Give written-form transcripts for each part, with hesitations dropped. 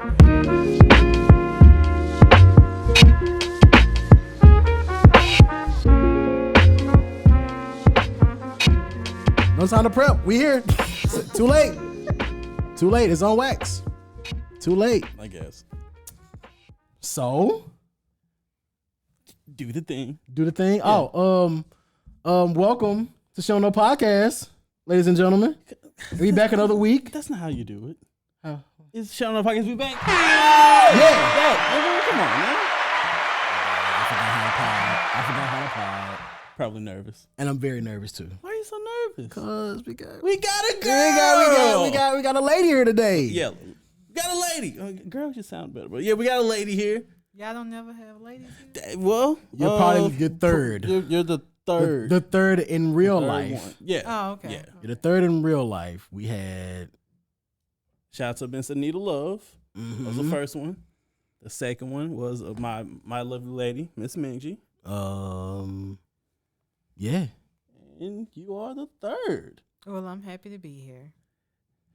No time to prep. We here. Too late. Too late. It's on wax. Too late. I guess. So, Do the thing. do the thing. Yeah. Welcome to Show No Podcast, ladies and gentlemen. We back another week. That's not how you do it. How? It's Showing Up Podcast. We back. Yeah. Come on, man. I forgot how to pod. Probably nervous. And I'm very nervous too. Why are you so nervous? Cause we got a girl. we got a lady here today. Yeah, we got a lady. Girl just sound better, but yeah, we got a lady here. Y'all don't never have ladies here? Well, You're probably your third. You're the third. The third in real Third life. one. Yeah. Oh, okay. Yeah. You're the third in real life. We had. Shout out to Miss Anita Love. That was the Mhm. first one. The second one was my lovely lady, Miss Mingy. Yeah. And you are the third. Well, I'm happy to be here.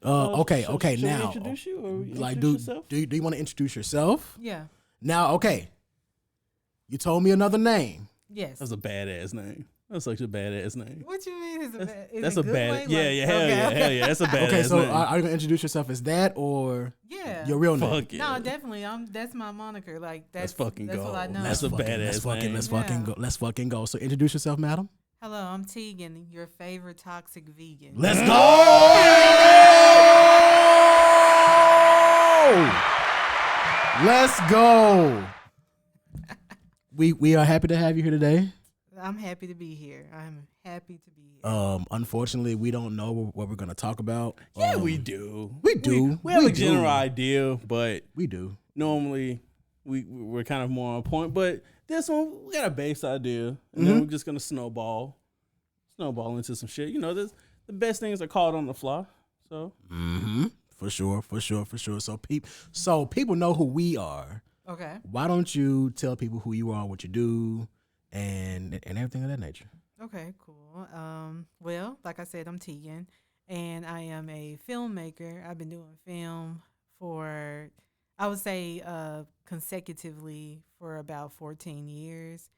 Okay. Should we Now, introduce you or like, introduce yourself? do you want to introduce yourself? Yeah. Now, okay. You told me another name. Yes. That's a badass name. That's such a badass name. What you mean? Is That's it a good bad. way? Yeah, Like, yeah, hell okay, yeah, okay. hell yeah. That's a badass Okay, so name. are you gonna introduce yourself as that or Yeah. your real name? Fuck yeah. No, definitely. That's my moniker. Like Let's that's fucking that's go. what I know. That's a badass name. Let's fucking Yeah. go. Let's fucking go. So introduce yourself, madam. Hello, I'm Tegan, your favorite toxic vegan. Let's go. Let's go. We are happy to have you here today. I'm happy to be here. I'm happy to be here. Unfortunately, we don't know what we're gonna talk about. Yeah, we do. we do. We have We a general do. idea, but We do. normally we're kind of more on point. But this one, we got a base idea, and Mm-hmm. then we're just gonna snowball into some shit. You know, the best things are called on the fly. So Mm-hmm. For sure. So people know who we are. Okay. Why don't you tell people who you are, what you do, and everything of that nature? Okay, cool. Well, like I said, I'm Tegan, and I am a filmmaker. I've been doing film for, I would say, consecutively for about 14 years.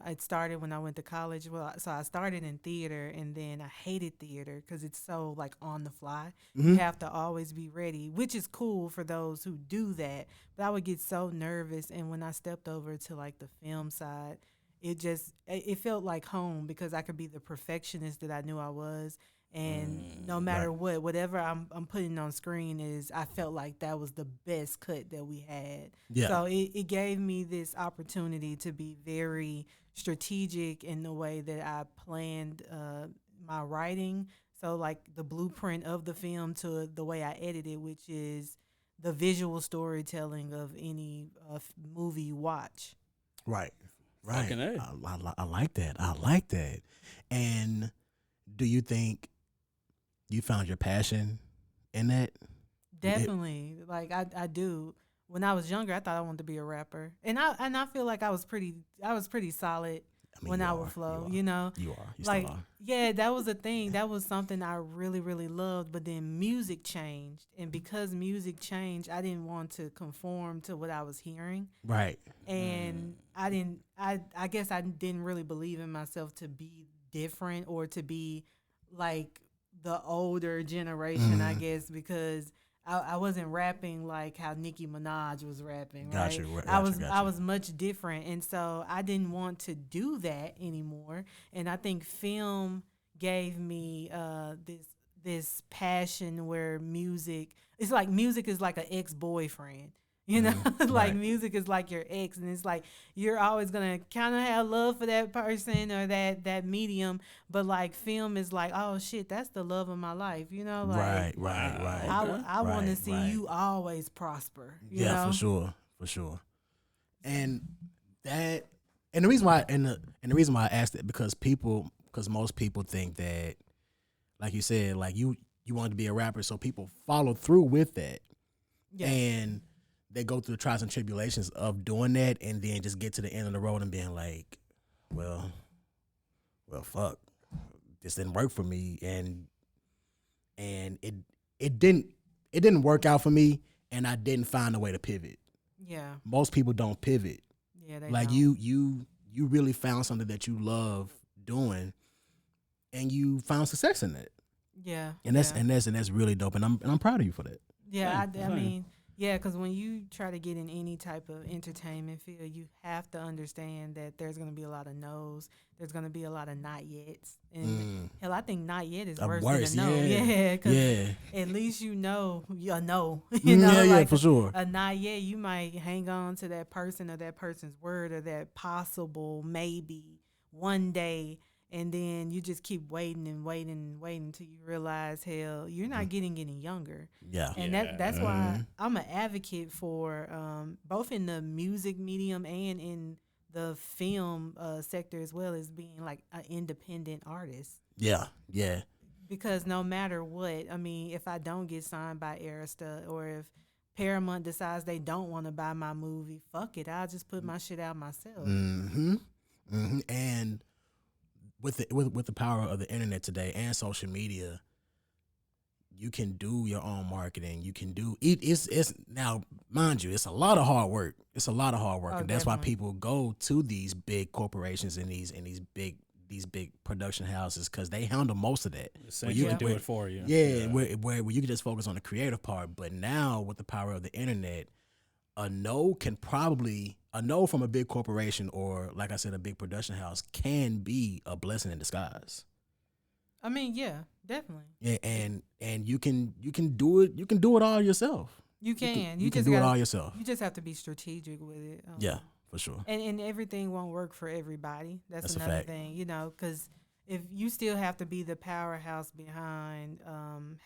It started when I went to college. Well, so I started in theater, and then I hated theater because it's so like on the fly. You have to always be ready, which is cool for those who do that. But I would get so nervous, and when I stepped over to like the film side, it felt like home because I could be the perfectionist that I knew I was. And no matter whatever I'm putting on screen I felt like that was the best cut that we had. Yeah. So it gave me this opportunity to be very strategic in the way that I planned my writing. So like the blueprint of the film to the way I edit it, which is the visual storytelling of any movie you watch. Right. Fucking A. I like that. And do you think you found your passion in that? Definitely. Like I do. When I was younger, I thought I wanted to be a rapper. And I feel like I was pretty solid when I would flow, you know? You are. You Like, still are. yeah, that was a thing. That was something I really, really loved. But then music changed. And because music changed, I didn't want to conform to what I was hearing. Right. And I guess I didn't really believe in myself to be different or to be like the older generation, I guess, because I wasn't rapping like how Nicki Minaj was rapping, right? I was much different, and so I didn't want to do that anymore. And I think film gave me this passion where music is like an ex-boyfriend. You know, like right. music is like your ex, and it's like you're always gonna kind of have love for that person or that medium, but like film is like, oh shit, that's the love of my life. You know, like Right. I want to see you always prosper. You know? For sure. And that, and the reason why, the reason why I asked it because most people think that, like you said, like you wanted to be a rapper, so people follow through with that, and they go through the trials and tribulations of doing that, and then just get to the end of the road and being like, well, fuck, this didn't work for me, and it didn't work out for me, and I didn't find a way to pivot. Yeah. Most people don't pivot. Yeah. They Like don't. you really found something that you love doing, and you found success in it. Yeah. And that's yeah. and that's really dope. And I'm proud of you for that. Yeah, I Same. mean, yeah, because when you try to get in any type of entertainment field, you have to understand that there's going to be a lot of no's. There's going to be a lot of not yets. And hell, I think not yet is worse than a no. Yeah, because at least you know you know. You know, yeah, like for sure. a not yet, you might hang on to that person or that person's word or that possible maybe one day. And then you just keep waiting and waiting and waiting until you realize, hell, you're not getting any younger. Yeah. And that's why I'm an advocate for both in the music medium and in the film sector as well as being like an independent artist. Yeah. Yeah. Because no matter what, I mean, if I don't get signed by Arista or if Paramount decides they don't want to buy my movie, fuck it, I'll just put my shit out myself. And with the power of the internet today and social media, you can do your own marketing. You can do it. It's now, mind you, it's a lot of hard work. It's a lot of hard work, Oh, and that's why definitely. people go to these big corporations and these big production houses because they handle most of that. So you can do it for you. Yeah, where you can just focus on the creative part. But now with the power of the internet, a no from a big corporation or, like I said, a big production house can be a blessing in disguise. I mean, yeah, definitely. Yeah, and you can do it. You can do it all yourself. You can. You can just do it gotta- all yourself. You just have to be strategic with it. Yeah, for sure. And everything won't work for everybody. That's a another fact. thing, you know, because if you still have to be the powerhouse behind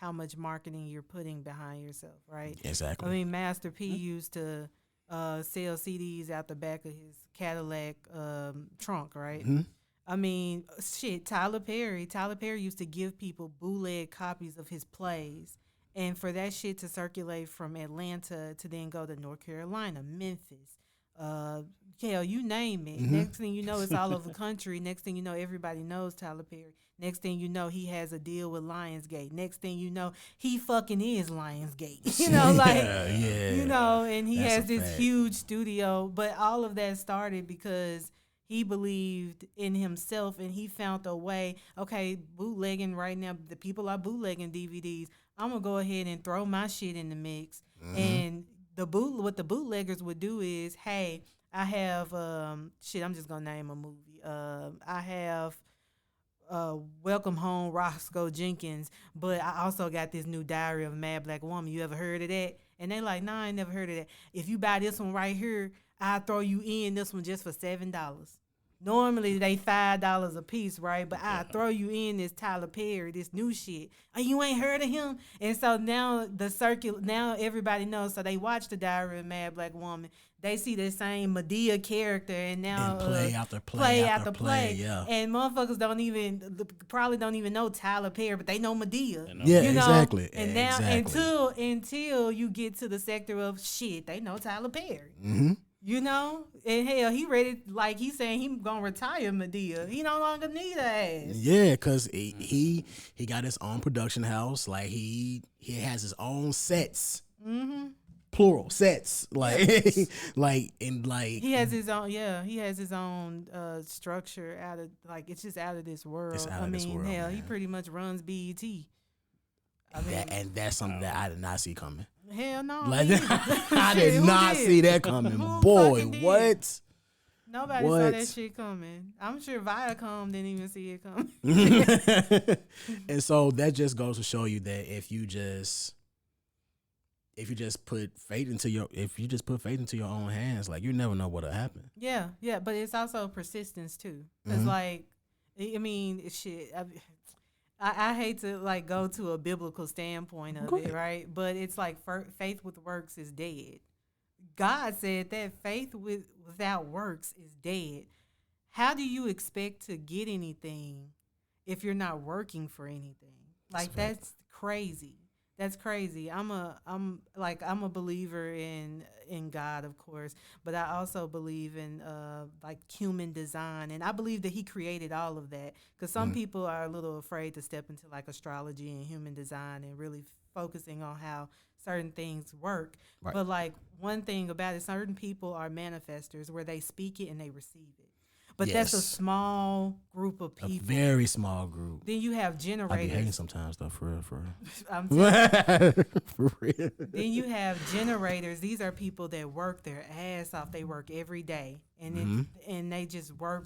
how much marketing you're putting behind yourself, right? Exactly. I mean, Master P used to sell CDs out the back of his Cadillac trunk, right? I mean, shit, Tyler Perry used to give people bootleg copies of his plays. And for that shit to circulate from Atlanta to then go to North Carolina, Memphis, hell, you name it. Next thing you know, it's all over the country. Next thing you know, everybody knows Tyler Perry. Next thing you know, he has a deal with Lionsgate. Next thing you know, he fucking is Lionsgate. You know, like, you know, and he That's has a this fact. huge studio. But all of that started because he believed in himself and he found a way. Okay, bootlegging right now, the people are bootlegging DVDs. I'm gonna go ahead and throw my shit in the mix. And what the bootleggers would do is, hey, I have I'm just gonna name a movie. I have Welcome Home, Roscoe Jenkins, but I also got this new Diary of a Mad Black Woman. You ever heard of that? And they like, nah, I ain't never heard of that. If you buy this one right here, I'll throw you in this one just for $7. Normally they $5 a piece, right? But I throw you in this Tyler Perry, this new shit. Oh, you ain't heard of him? And so now now everybody knows. So they watch the Diary of a Mad Black Woman. They see the same Medea character, and now And play after play after play, yeah. And motherfuckers probably don't even know Tyler Perry, but they know Medea. Yeah, you know? exactly. And now Exactly. until you get to the sector of shit, they know Tyler Perry. Mm-hmm. You know, and hell, he ready, like he's saying he gonna retire Medea. He no longer need her ass. Yeah, because he got his own production house. Like he has his own sets, plural sets. Like He has his own. Yeah, he has his own structure out of it's just out of this world. It's out of this world, hell, he man. pretty much runs BET. and that's something that I did not see coming. Hell no. Like me I Shit, did who not did? see that coming. Who Boy, fucking did? what? Nobody saw What? that shit coming. I'm sure Viacom didn't even see it coming. And so that just goes to show you that if you just put faith into your own hands, like you never know what'll happen. Yeah, but it's also persistence too. It's like, I mean, shit. I hate to go to a biblical standpoint of Go it, ahead. right? But it's like faith with works is dead. God said that faith without works is dead. How do you expect to get anything if you're not working for anything? Like that's crazy. That's crazy. I'm a believer in God, of course, but I also believe in like human design, and I believe that He created all of that. Because some people are a little afraid to step into like astrology and human design and really focusing on how certain things work. Right. But like one thing about it, certain people are manifestors where they speak it and they receive it. But that's a Yes. small group of A people. very small group. Then you have I be hating generators. sometimes though, for real, for real. I'm telling For real. Then you have generators. These are people that work their ass off. They work every day, and they just work.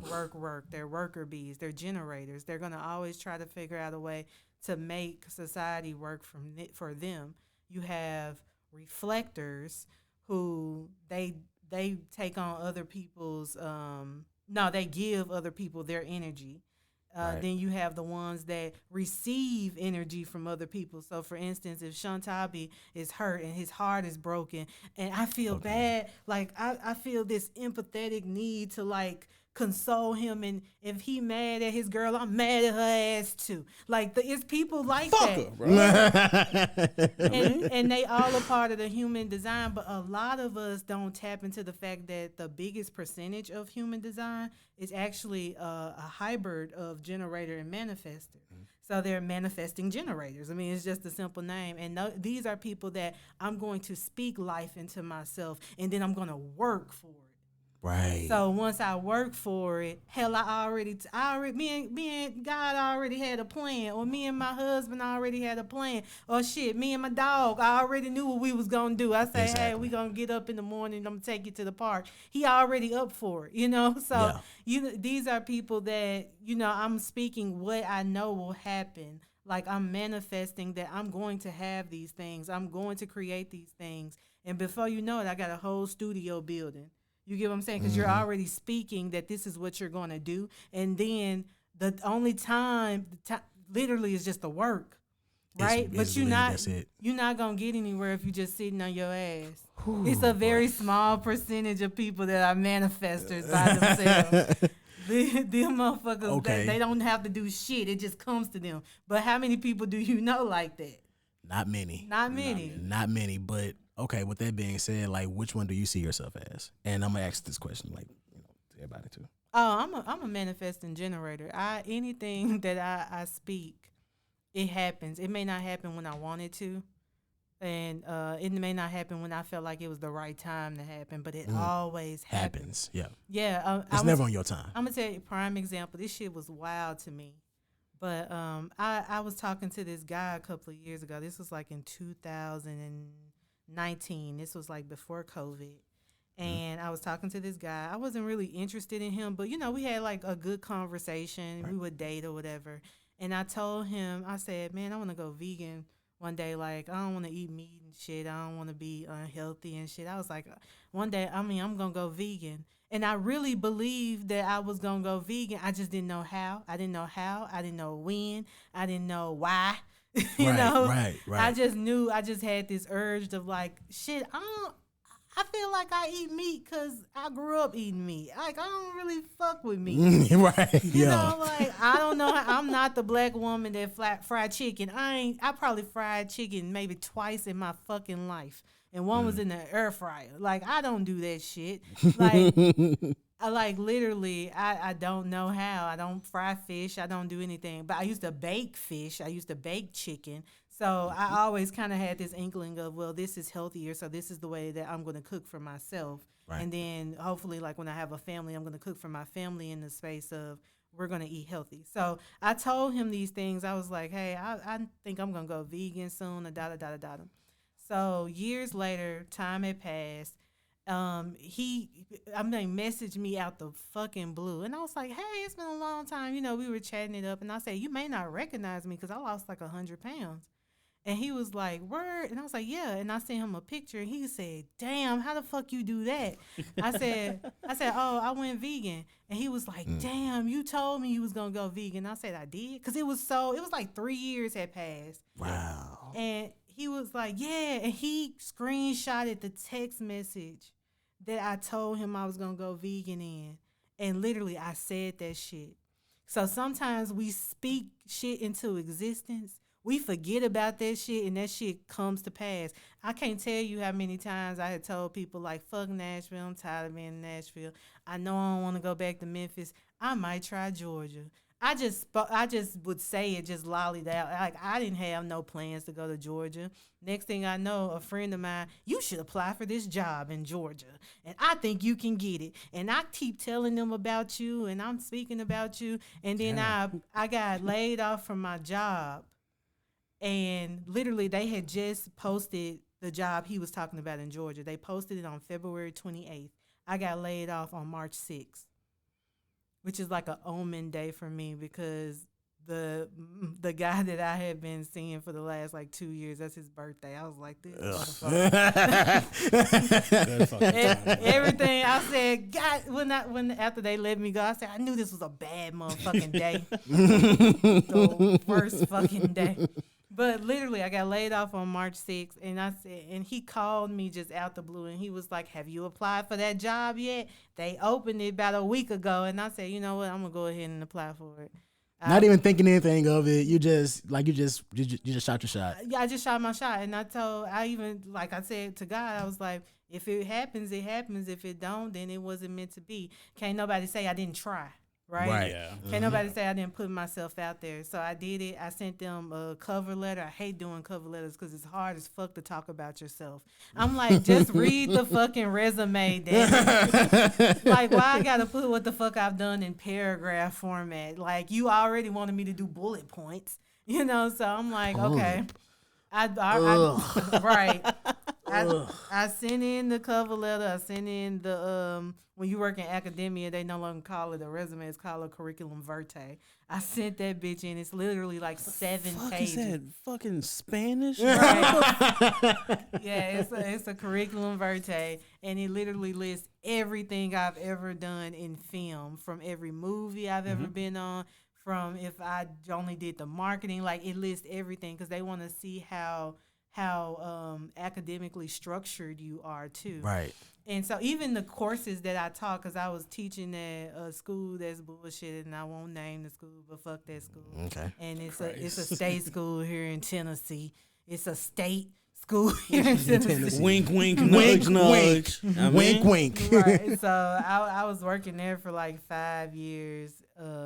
They're worker bees. They're generators. They're gonna always try to figure out a way to make society work for them. You have reflectors who they take on other people's no, they give other people their energy. Right. Then you have the ones that receive energy from other people. So, for instance, if Shantabi is hurt and his heart is broken, and I feel bad, like I feel this empathetic need to like console him, and if he mad at his girl, I'm mad at her ass too. Like it's people like Fuck that. her, bro. And they all a part of the human design, but a lot of us don't tap into the fact that the biggest percentage of human design is actually a hybrid of generator and manifester. So they're manifesting generators. I mean, it's just a simple name. And these are people that I'm going to speak life into myself, and then I'm going to work for it. Right. So once I work for it, hell, me and God already had a plan, or me and my husband already had a plan, or shit, me and my dog, I already knew what we was gonna do. I say, hey, we gonna get up in the morning, I'm gonna take you to the park. He already up for it, you know. So these are people that I'm speaking what I know will happen. Like I'm manifesting that I'm going to have these things. I'm going to create these things, and before you know it, I got a whole studio building. You get what I'm saying? Because you're already speaking that this is what you're going to do. And then the only time, literally, is just the work, right? But you're not going to get anywhere if you're just sitting on your ass. It's a very small percentage of people that are manifestors by themselves. Them motherfuckers, they don't have to do shit. It just comes to them. But how many people do you know like that? Not many. Not many. But okay, with that being said, like which one do you see yourself as? And I'm gonna ask this question, like, to everybody too. Oh, I'm a manifesting generator. Anything that I speak, it happens. It may not happen when I want it to, and it may not happen when I felt like it was the right time to happen, but it always happens. Yeah. Yeah. It's never on your time. I'm gonna tell you a prime example. This shit was wild to me. But I was talking to this guy a couple of years ago. This was like in 2019. This was like before COVID. And I was talking to this guy. I wasn't really interested in him, but we had like a good conversation. Right. We would date or whatever. And I told him, I said, man, I want to go vegan one day. Like, I don't want to eat meat and shit. I don't want to be unhealthy and shit. I was like, one day, I'm going to go vegan. And I really believed that I was going to go vegan. I just didn't know how. I didn't know when. I didn't know why. you know? Right. I just knew. I just had this urge of like, shit, I feel like I eat meat because I grew up eating meat. Like, I don't really fuck with meat. Right. You know, like, I don't know. I'm not the black woman that fried chicken. I probably fried chicken maybe twice in my fucking life. And one was in the air fryer. Like, I don't do that shit. Like, I don't know how. I don't fry fish. I don't do anything. But I used to bake fish. I used to bake chicken. So I always kind of had this inkling of, well, this is healthier, so this is the way that I'm going to cook for myself. Right. And then hopefully, like, when I have a family, I'm going to cook for my family in the space of we're going to eat healthy. So I told him these things. I was like, hey, I think I'm going to go vegan soon, So years later, time had passed. He messaged me out the fucking blue. And I was like, hey, it's been a long time. We were chatting it up. And I said, you may not recognize me because I lost like 100 pounds. And he was like, word? And I was like, yeah. And I sent him a picture. And he said, damn, how the fuck you do that? I said, oh, I went vegan. And he was like, damn, you told me you was going to go vegan. I said, I did? Because it was like 3 years had passed. Wow. And he was like, yeah. And he screenshotted the text message that I told him I was going to go vegan in. And literally, I said that shit. So sometimes we speak shit into existence. We forget about that shit and that shit comes to pass. I can't tell you how many times I had told people like, fuck Nashville, I'm tired of being in Nashville. I know I don't want to go back to Memphis. I might try Georgia. I just would say it just lollied out. Like I didn't have no plans to go to Georgia. Next thing I know, a friend of mine, you should apply for this job in Georgia. And I think you can get it. And I keep telling them about you and I'm speaking about you. And then I got laid off from my job. And literally they had just posted the job he was talking about in Georgia. They posted it on February 28th. I got laid off on March 6th. Which is like an omen day for me because the guy that I had been seeing for the last like 2 years, that's his birthday. I was like, this motherfucker. Everything I said, God, when after they let me go, I said, I knew this was a bad motherfucking day. The worst fucking day. But literally, I got laid off on March 6th, and I said, and he called me just out the blue, and he was like, "Have you applied for that job yet? They opened it about a week ago." And I said, "You know what? I'm gonna go ahead and apply for it." Not even thinking anything of it. You just shot your shot. Yeah, I just shot my shot, and like I said to God, I was like, "If it happens, it happens. If it don't, then it wasn't meant to be." Can't nobody say I didn't try. Right. Yeah. Can't nobody say I didn't put myself out there. So I did it. I sent them a cover letter. I hate doing cover letters because it's hard as fuck to talk about yourself. I'm like, just read the fucking resume, damn. Like, why I gotta put what the fuck I've done in paragraph format? Like, you already wanted me to do bullet points, you know? So I'm like, okay. Right. I sent in the cover letter. I sent in the when you work in academia, they no longer call it a resume. It's called a curriculum vitae. I sent that bitch in. It's literally like 7 pages. Is that fucking Spanish? Right. Yeah, it's a curriculum vitae, and it literally lists everything I've ever done in film, from every movie I've ever been on, from if I only did the marketing. Like, it lists everything because they want to see how academically structured you are too. Right. And so even the courses that I taught, because I was teaching at a school that's bullshit, and I won't name the school, but fuck that school. Okay. And it's a state school here in Tennessee. It's a state school here in Tennessee. Wink, wink, nudge, nudge. Wink, wink. Right. So I was working there for like 5 years,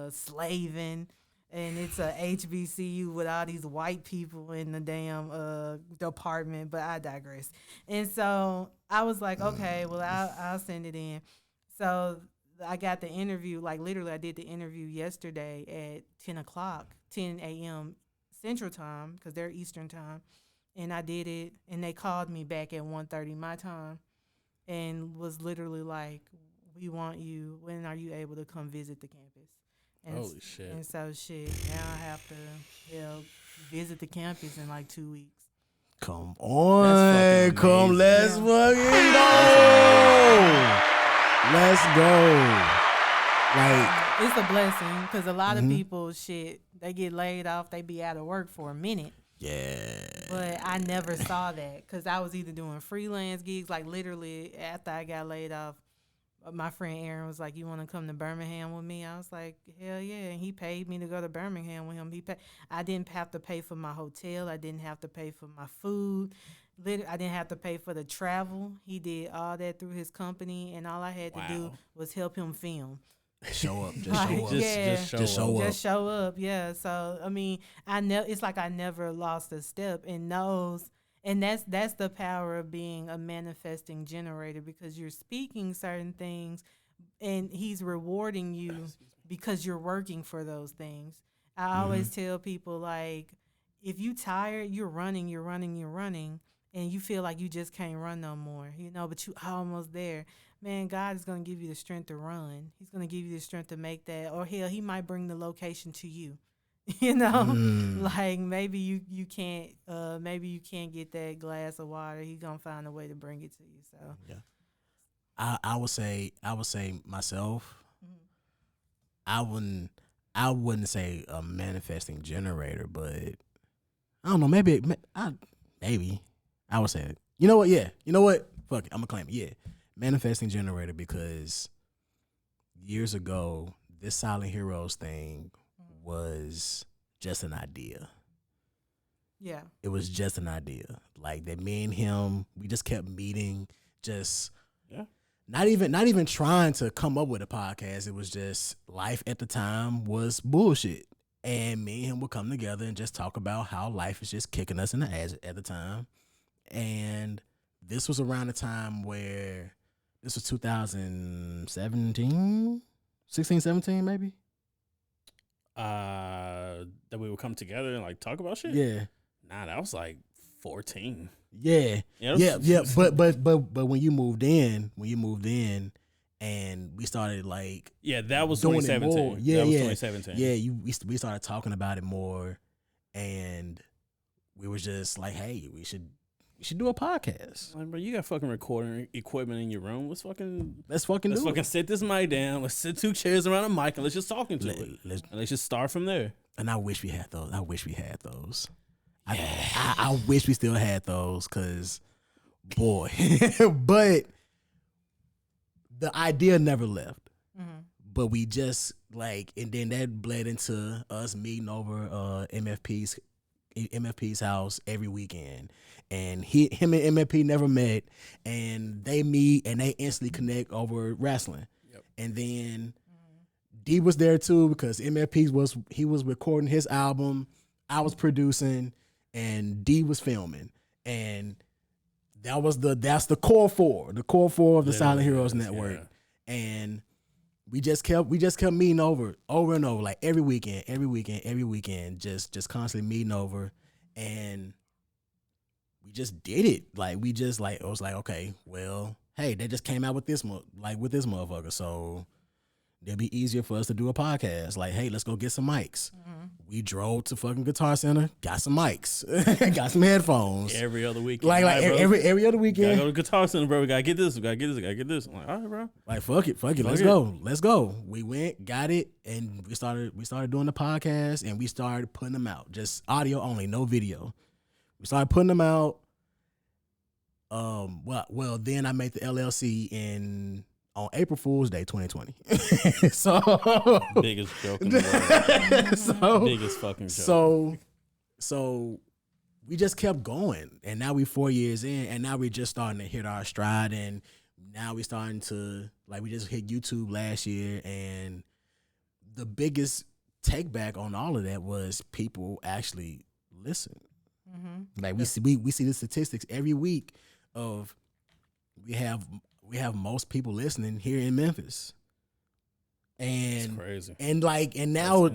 slaving. And it's a HBCU with all these white people in the damn department, but I digress. And so I was like, okay, well, I'll send it in. So I got the interview, like literally I did the interview yesterday at 10 a.m. Central Time, because they're Eastern Time. And I did it, and they called me back at 1:30 my time and was literally like, we want you. When are you able to come visit the campus? And holy shit. And so now I have to visit the campus in like 2 weeks. Come on. That's fucking Let's amazing. fucking go. Let's go. Like, It's a blessing because a lot of people, they get laid off. They be out of work for a minute. yeah. But I never saw that because I was either doing freelance gigs. Like literally after I got laid off, my friend Aaron was like, "You want to come to Birmingham with me?" I was like, "Hell yeah!" And he paid me to go to Birmingham with him. I didn't have to pay for my hotel. I didn't have to pay for my food. I didn't have to pay for the travel. He ddid all that through his company, and all I had to do was help him film. Show up. Just Like, show up. yeah. Just show up. Just show up, yeah. So I mean, it's like I never lost a step, and that's the power of being a manifesting generator, because you're speaking certain things, and he's rewarding you because you're working for those things. I always tell people, like, if you tired, you're running, and you feel like you just can't run no more, but you almost there. Man, God is going to give you the strength to run. He's going to give you the strength to make that, or hell, he might bring the location to you. Like maybe you can't get that glass of water. He's gonna find a way to bring it to you. So yeah, I would say myself. I wouldn't say a manifesting generator, but I don't know. Maybe I would say it. You know what? Yeah. You know what? Fuck it. I'm gonna claim it. Yeah, manifesting generator, because years ago this Silent Heroes thing was just an idea. Yeah. It was just an idea. Like that me and him, we just kept meeting, just not even trying to come up with a podcast. It was just life at the time was bullshit. And me and him would come together and just talk about how life is just kicking us in the ass at the time. And this was around the time where this was 2017, 16, 17 maybe. That we would come together and like talk about shit. Yeah. Nah, that was like 14. Yeah. Yeah. But when you moved in, and we started like that was doing 2017. it more. Yeah, that was yeah. 2017. Yeah, we started talking about it more, and we were just like, hey, we should do a podcast. Like, bro, you got fucking recording equipment in your room. Let's fucking do it. sit this mic down. Let's sit 2 chairs around a mic and let's just talk into it. Let's just start from there. And I wish we had those. I wish we still had those, because boy, but the idea never left. Mm-hmm. But we just like, and then that bled into us meeting over MFP's house every weekend. And him and MFP never met, and they meet and they instantly connect over wrestling. Yep. And then D was there too, because MFP was recording his album, I was producing, and D was filming. And that's the core four of the Silent Heroes Network. Yeah. And we just kept meeting over and over, like every weekend, just constantly meeting over. And we just did it. Like we just like, it was like, okay, well, hey, they just came out with this motherfucker, so it'll be easier for us to do a podcast. Like, hey, let's go get some mics. Mm-hmm. We drove to fucking Guitar Center, got some mics, got some headphones. Every other weekend. Like every other weekend. Gotta go to Guitar Center, bro. We gotta get this. I'm like, all right, bro. Like, fuck it. Let's go. We went, got it, and we started doing the podcast, and we started putting them out. Just audio only, no video. We started putting them out. Well, then I made the LLC on April Fool's Day 2020. So biggest joke in the world. Biggest fucking joke. So we just kept going, and now we 4 years in, and now we're just starting to hit our stride, and now we're starting to, like, we just hit YouTube last year, and the biggest take back on all of that was people actually listen. Mm-hmm. Like we see the statistics every week of we have most people listening here in Memphis. And that's crazy. And now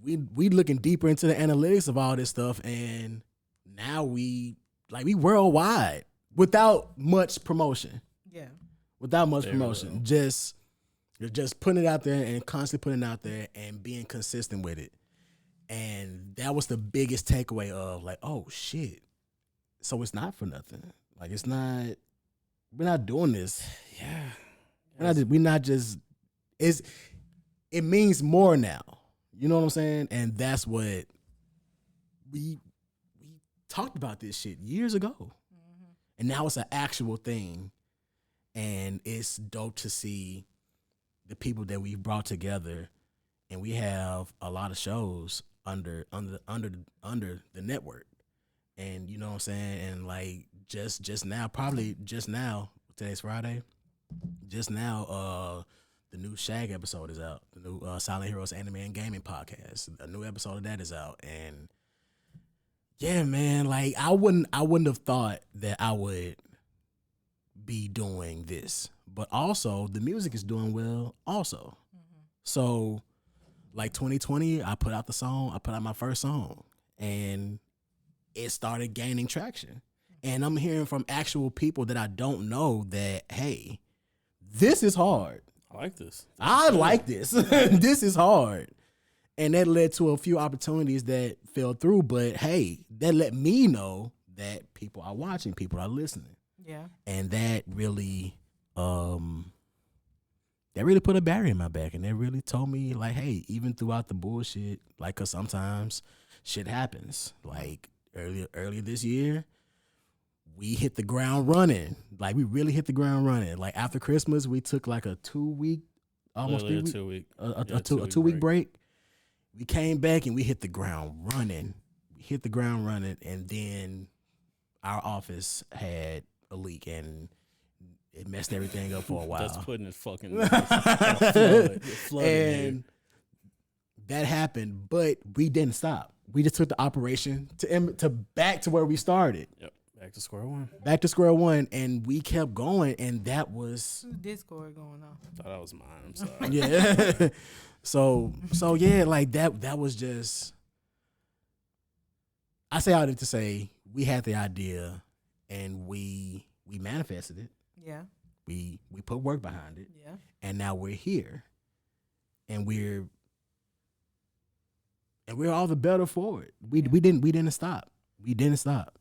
we looking deeper into the analytics of all this stuff, and now we worldwide without much promotion. Yeah. Without much promotion. Just putting it out there and constantly putting it out there and being consistent with it. And that was the biggest takeaway of like, oh shit. So it's not for nothing. Like we're not doing this. Yeah. It means more now. You know what I'm saying? And that's what we talked about this shit years ago. Mm-hmm. And now it's an actual thing. And it's dope to see the people that we've brought together, and we have a lot of shows under the network. And you know what I'm saying? And like just now, today's Friday, just now, the new Shag episode is out. The new Silent Heroes Anime and Gaming podcast. A new episode of that is out. And yeah, man, like I wouldn't have thought that I would be doing this. But also the music is doing well also. Mm-hmm. So like 2020, I put out my first song, and it started gaining traction. And I'm hearing from actual people that I don't know that, hey, this is hard. I like this. I like this. This is hard. And that led to a few opportunities that fell through. But hey, that let me know that people are watching, people are listening. Yeah. And that really put a barrier in my back. And that really told me, like, hey, even throughout the bullshit, like, cause sometimes shit happens. Like earlier this year, we hit the ground running. Like, we really hit the ground running. Like, after Christmas, we took like a 2-week almost Literally 3 weeks, a 2 week. a 2 week break. We came back and we hit the ground running. And then our office had a leak and it messed everything up for a while. That's putting it fucking flood. And that happened, but we didn't stop. We just took the operation to back to where we started. Yep, back to square one. Back to square one, and we kept going, and that was Discord going on. Thought that was mine. I'm sorry. yeah. so yeah, like that was just. I say all that to say we had the idea, and we manifested it. Yeah. We put work behind it. Yeah. And now we're here, and we're all the better for it. We didn't stop. We didn't stop.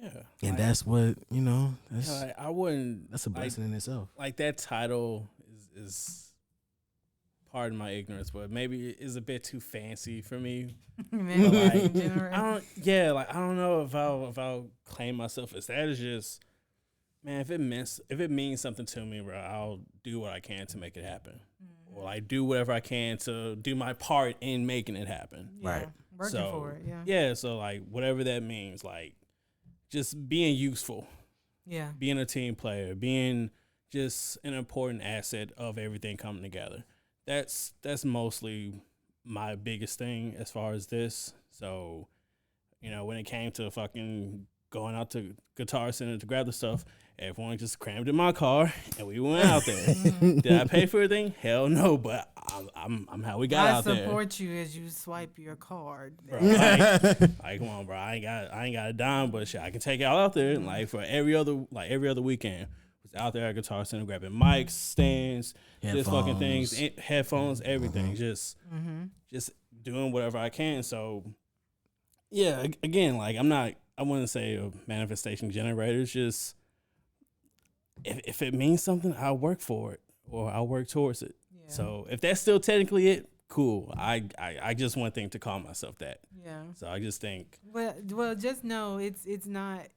Yeah. And that's what, that's I wouldn't. that's a blessing in itself. Like that title is pardon my ignorance, but maybe it is a bit too fancy for me. Like, I don't know if I'll claim myself as that. Is just, man, if it means something to me, bro, I'll do what I can to make it happen. Or like do whatever I can to do my part in making it happen. Yeah. Right. Working for it. Yeah. Yeah. So like whatever that means, like just being useful, Yeah. being a team player, being just an important asset of everything coming together. That's mostly my biggest thing as far as this. So, when it came to fucking going out to Guitar Center to grab the stuff, everyone just crammed in my car and we went out there. Did I pay for everything? Hell no, but I'm how we got out there. I support you as you swipe your card. Bro, like, come on, bro. I ain't got a dime, but shit, I can take y'all out there. And like for every other weekend, was out there at Guitar Center grabbing mics, stands, just fucking things, headphones, everything. Just doing whatever I can. So yeah, again, like I wouldn't say a manifestation generator. It's just if it means something, I'll work for it or I'll work towards it. Yeah. So if that's still technically it, cool. I just one thing to call myself that. Yeah. So I just think. Well, just know it's not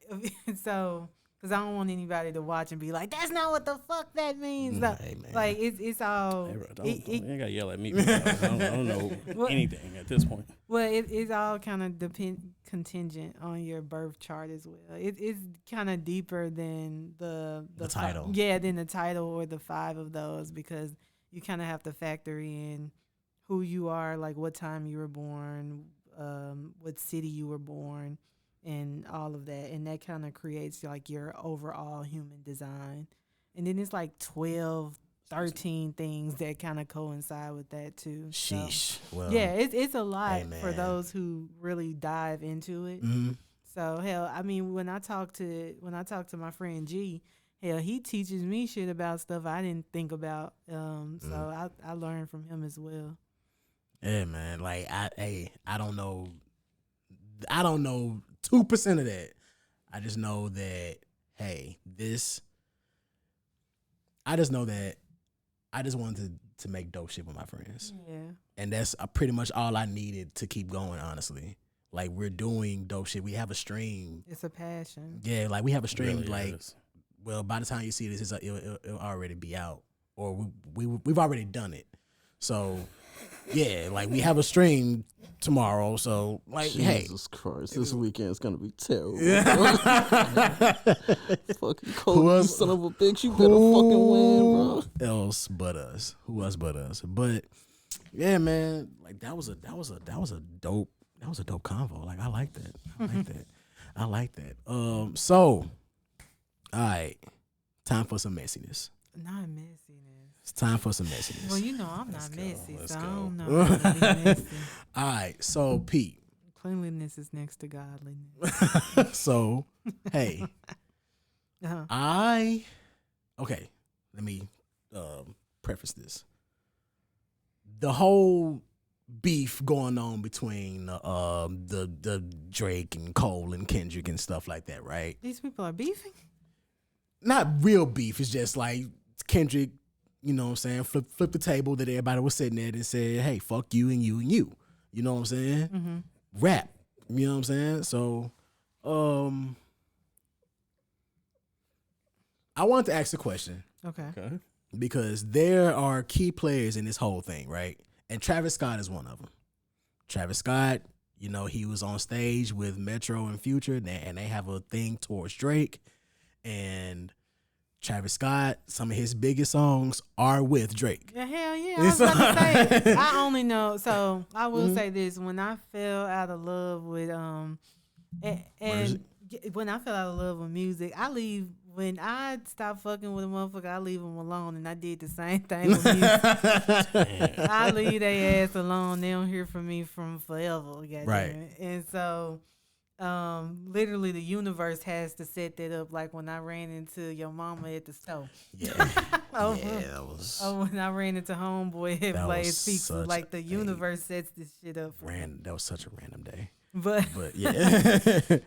so. Because I don't want anybody to watch and be like, "That's not what the fuck that means." Hey, like it's all. Hey, bro, you ain't gotta yell at me. I don't know anything at this point. Well, it's all kind of contingent on your birth chart as well. It's kind of deeper than the title. Than the title or the 5 of those, because you kind of have to factor in who you are, like what time you were born, what city you were born, and all of that. And that kind of creates like your overall human design. And then it's like 12, 13 things that kind of coincide with that too. Sheesh. So, well, yeah, it's a lot hey, for those who really dive into it. Mm-hmm. So hell, I mean, when I talk to my friend G, hell, he teaches me shit about stuff I didn't think about. So I learned from him as well. Yeah, man. Like I don't know 2% of that. I just know that, hey, I just know that I just wanted to make dope shit with my friends. Yeah. And that's pretty much all I needed to keep going, honestly. Like, we're doing dope shit. We have a stream. It's a passion. Yeah, like, we have a stream, Really like, is. well, by the time you see this, it'll already be out. Or we've already done it. So, yeah, like, we have a stream tomorrow, so like, Jesus Christ, this weekend's gonna be terrible. Fucking Cody, son of a bitch, you better fucking win, bro. Else but us. Who else but us? But yeah, man, like that was a dope convo. Like I like that. I like that. So, all right, time for some messiness. Not messiness. It's time for some messiness. Well, you know I'm not messy, so I don't know. All how to be messy. right, so Pete. Cleanliness is next to godliness. So, hey, Uh-huh. okay, let me preface this. The whole beef going on between the Drake and Cole and Kendrick and stuff like that, right? These people are beefing? Not real beef. It's just like Kendrick, you know what I'm saying, flip the table that everybody was sitting at and said, hey, fuck you and you and you. You know what I'm saying? Mm-hmm. Rap. You know what I'm saying? So, I wanted to ask a question. Okay. because there are key players in this whole thing, right? And Travis Scott is one of them. Travis Scott, you know, he was on stage with Metro and Future, and they have a thing towards Drake. And Travis Scott, some of his biggest songs are with Drake. Yeah, hell yeah. I was about to say, I only know. So I will say this: when I fell out of love with when I fell out of love with music, I leave. When I stop fucking with a motherfucker, I leave them alone, and I did the same thing with music. I leave their ass alone. They don't hear from me from forever. Right. And so, literally, the universe has to set that up. Like when I ran into your mama at the store. Yeah. That was. Oh, when I ran into homeboy at Blaze Pizza, like the universe sets this shit up. That was such a random day. But yeah.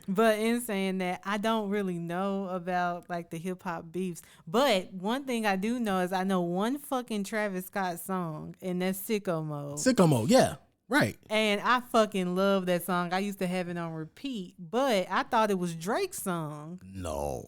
But in saying that, I don't really know about like the hip hop beefs. But one thing I do know is I know one fucking Travis Scott song, and that's Sicko Mode. Sicko Mode, yeah. Right. And I fucking love that song. I used to have it on repeat, but I thought it was Drake's song. No.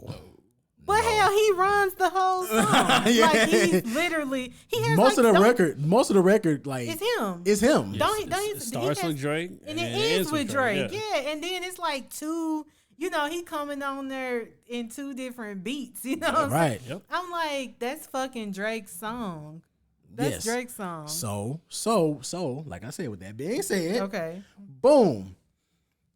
But hell, he runs the whole song. Yeah. Like he's literally most of the record like it's him. It's him. Yes. It starts with Drake and it ends with Drake. Yeah, and then it's like two. You know, he coming on there in two different beats. You know, what I'm saying? Yep. I'm like, that's fucking Drake's song. That's Drake's song. So, like I said, with that being said, okay, boom.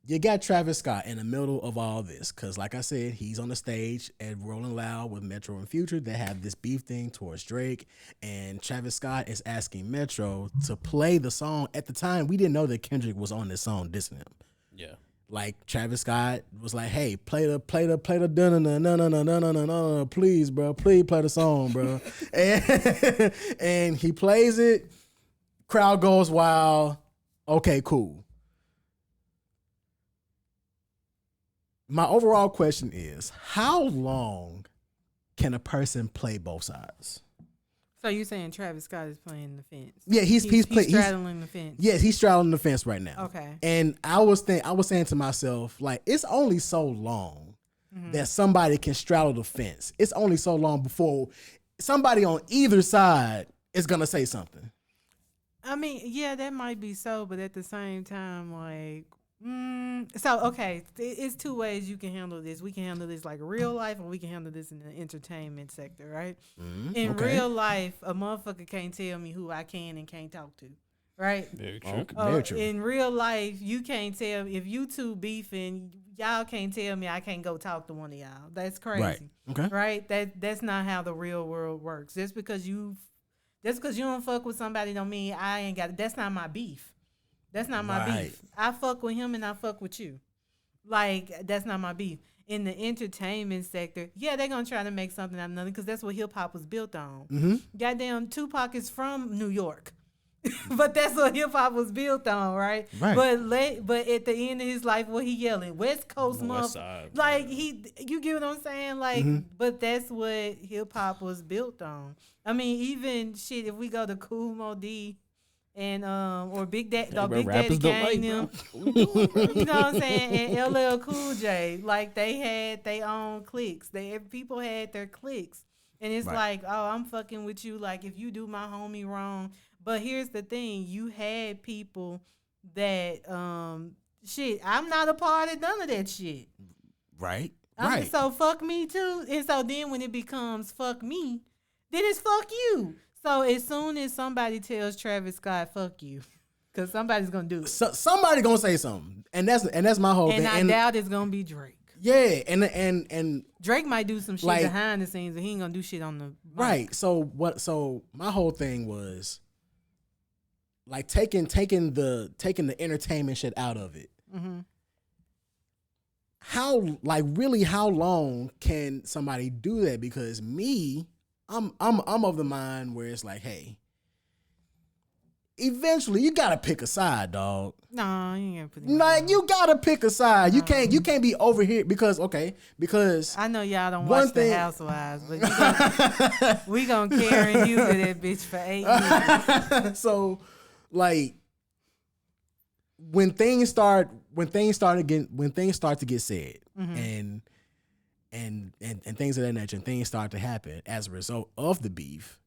You got Travis Scott in the middle of all this because, like I said, he's on the stage at Rolling Loud with Metro and Future. They have this beef thing towards Drake, and Travis Scott is asking Metro to play the song. At the time, we didn't know that Kendrick was on this song dissing him. Yeah. Like Travis Scott was like, "Hey, play the no, please, bro, please play the song, bro." and he plays it. Crowd goes wild. Okay, cool. My overall question is, how long can a person play both sides? So you saying Travis Scott is playing the fence? Yeah, he's straddling the fence. Yes, he's straddling the fence right now. Okay. And I was saying to myself, like, it's only so long that somebody can straddle the fence. It's only so long before somebody on either side is gonna say something. I mean, yeah, that might be so, but at the same time, like. So, okay, it's two ways you can handle this. We can handle this like real life, or we can handle this in the entertainment sector, right? In real life, a motherfucker can't tell me who I can and can't talk to, right? Very true. Very true. In real life, you can't tell if you two beefing. Y'all can't tell me I can't go talk to one of y'all. That's crazy, right? Okay, right? That's not how the real world works. Just because you don't fuck with somebody don't mean I ain't got. That's not my beef. That's not my beef. I fuck with him and I fuck with you. Like, that's not my beef. In the entertainment sector, yeah, they're going to try to make something out of nothing because that's what hip-hop was built on. Mm-hmm. Goddamn, Tupac is from New York. But that's what hip-hop was built on, right? But at the end of his life, what he yelling? West Coast motherfucker. Like, you get what I'm saying? Like, but that's what hip-hop was built on. I mean, even, shit, if we go to Kool Moe Dee, and or Big Daddy, Big Daddy Kane, them, you know what I'm saying, and LL Cool J, like they had their own cliques. People had their cliques, and it's like, oh, I'm fucking with you. Like if you do my homie wrong, but here's the thing: you had people that shit. I'm not a part of none of that shit. Right. So fuck me too, and so then when it becomes fuck me, then it's fuck you. So as soon as somebody tells Travis Scott, "Fuck you," because somebody's gonna do it. Somebody gonna say something, and that's my whole thing. And I doubt it's gonna be Drake. Yeah, and Drake might do some shit like, behind the scenes, but he ain't gonna do shit on the mic. Right. So my whole thing was like taking the entertainment shit out of it. Mm-hmm. How long can somebody do that? Because I'm of the mind where it's like, hey, eventually you gotta pick a side, dog. No, you ain't gonna put like you gotta pick a side. You can't be over here because I know y'all don't watch The Housewives, but we gonna carry you to that bitch for 8 years. So, like, when things start to get said, and things of that nature, and things start to happen as a result of the beef,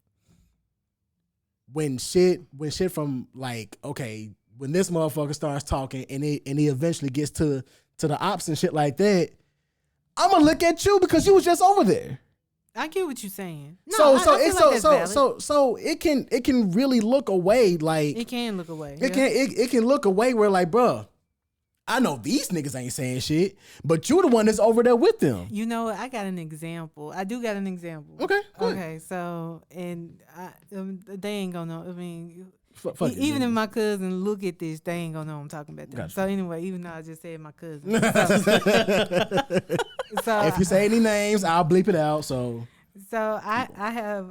when shit from like, okay, when this motherfucker starts talking and he eventually gets to the ops and shit like that, I'm gonna look at you because you was just over there. I get what you're saying. No, So it can really look away like it can look away. It can look away where like, bruh, I know these niggas ain't saying shit, but you the one that's over there with them. You know, I got an example. I do got an example. Okay. Okay. So, and they ain't gonna know. I mean, even it, if my cousin look at this, they ain't gonna know I'm talking about them. Gotcha. So anyway, even though I just said my cousin, so if you say any names, I'll bleep it out. So I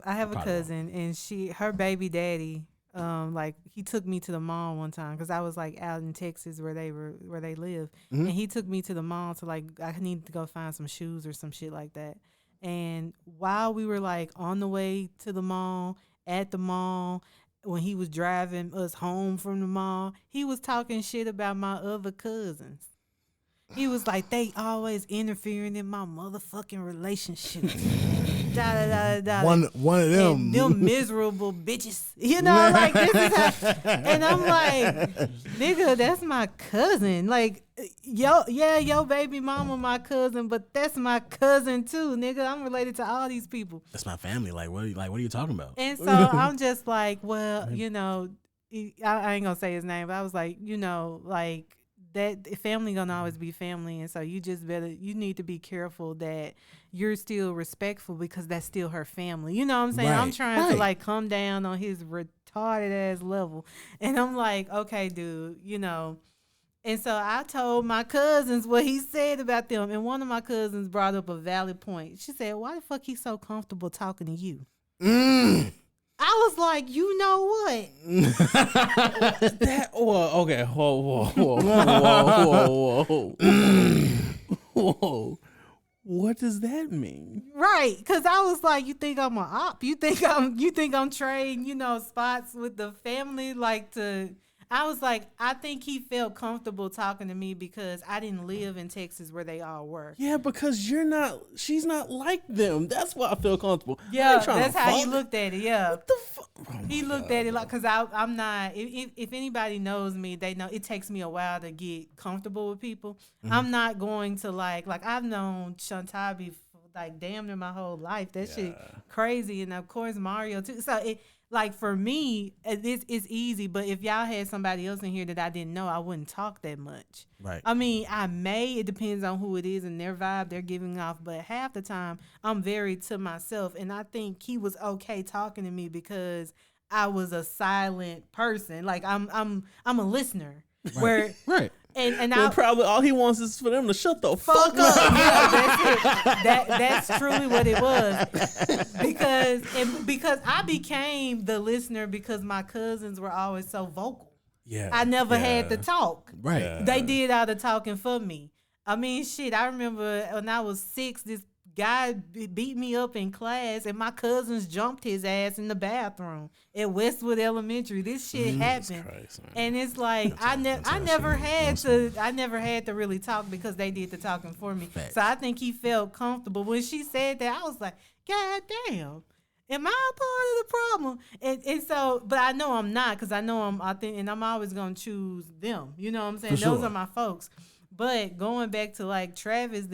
have a cousin, and her baby daddy. Like he took me to the mall one time because I was like out in Texas where they live, and he took me to the mall to like I needed to go find some shoes or some shit like that. And while we were like on the way to the mall, at the mall, when he was driving us home from the mall, he was talking shit about my other cousins. He was like, they always interfering in my motherfucking relationship. One of them. Them miserable bitches. You know, like this is how, and I'm like, nigga, that's my cousin. Like, your baby mama my cousin, but that's my cousin too, nigga. I'm related to all these people. That's my family. Like, what are you talking about? And so I'm just like, well, you know, I ain't gonna say his name, but I was like, you know, like, that family gonna always be family, and so you need to be careful that you're still respectful because that's still her family. You know what I'm saying? Right. I'm trying to like come down on his retarded ass level, and I'm like, okay, dude, you know. And so I told my cousins what he said about them, and one of my cousins brought up a valid point. She said, "Why the fuck he so comfortable talking to you?" I was like, you know what? Okay. Whoa. What does that mean? Right, because I was like, you think I'm an op? You think I'm trading, you know, spots with the family, like to. I was like, I think he felt comfortable talking to me because I didn't live in Texas where they all were. Yeah, because she's not like them. That's why I feel comfortable. Yeah, that's how he looked at it. Yeah. What the fuck? He looked at it like, because I'm not, if anybody knows me, they know it takes me a while to get comfortable with people. Mm-hmm. I'm not going to like I've known Shantabi for like damn near my whole life. That shit crazy. And of course Mario too. So like for me, it's easy, but if y'all had somebody else in here that I didn't know, I wouldn't talk that much. Right. I mean, it depends on who it is and their vibe they're giving off, but half the time I'm very to myself, and I think he was okay talking to me because I was a silent person. Like I'm a listener. Right. Where right. And probably all he wants is for them to shut the fuck up. Yeah, that's it. That's truly what it was. Because I became the listener because my cousins were always so vocal. Yeah. I never had to talk. Right. Yeah. They did all the talking for me. I mean, shit, I remember when I was 6, this guy beat me up in class, and my cousins jumped his ass in the bathroom at Westwood Elementary. This shit happened, Christ, and it's like I never had to really talk because they did the talking for me. Facts. So I think he felt comfortable when she said that. I was like, God damn. Am I a part of the problem? And so, but I know I'm not, because I know and I'm always gonna choose them. You know what I'm saying? For Those sure. are my folks. But going back to like Travis,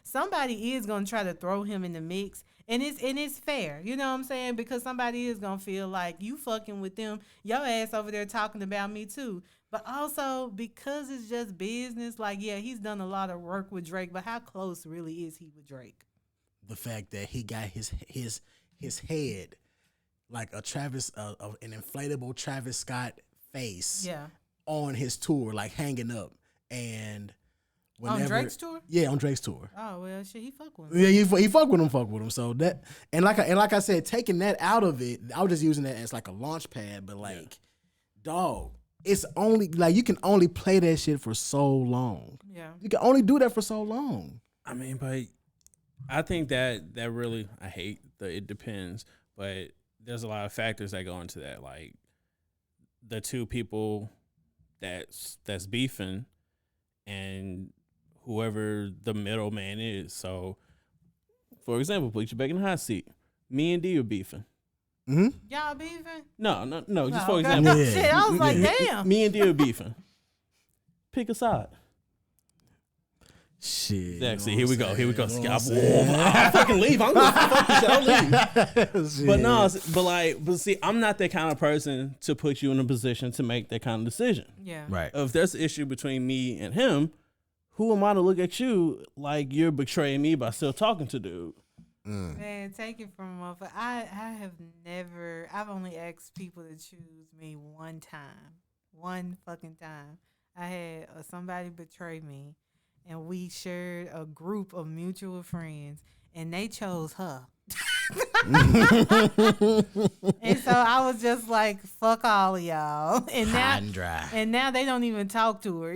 somebody is gonna try to throw him in the mix, and it's fair. You know what I'm saying? Because somebody is gonna feel like you fucking with them, your ass over there talking about me too. But also because it's just business. Like, yeah, he's done a lot of work with Drake, but how close really is he with Drake? The fact that he got his head like an inflatable Travis Scott face on his tour, like hanging up, and on Drake's tour? Yeah, on Drake's tour. Oh well, shit, he fuck with him. Yeah, he fuck with him. So that and like I said, taking that out of it, I was just using that as like a launch pad. But like, dog, it's only like you can only play that shit for so long. Yeah, you can only do that for so long. I mean, but I think that really, I hate the it depends, but there's a lot of factors that go into that. Like the two people that's beefing, and whoever the middleman is. So, for example, put you back in the hot seat. Me and D are beefing. Y'all beefing? No. Just Oh, for okay. example, Shit, I was like, damn. me and D are beefing. Pick a side. Shit. Exactly. Here we go. saying? I'll fucking leave. I'm gonna fuck this shit. I'll leave. Shit. But no, but see, I'm not that kind of person to put you in a position to make that kind of decision. Yeah. Right. If there's an issue between me and him, who am I to look at you like you're betraying me by still talking to dude? Man, take it from a motherfucker. I've only asked people to choose me one fucking time. I had somebody betray me, and we shared a group of mutual friends, and they chose her. And so I was just like, fuck all of y'all. And now they don't even talk to her,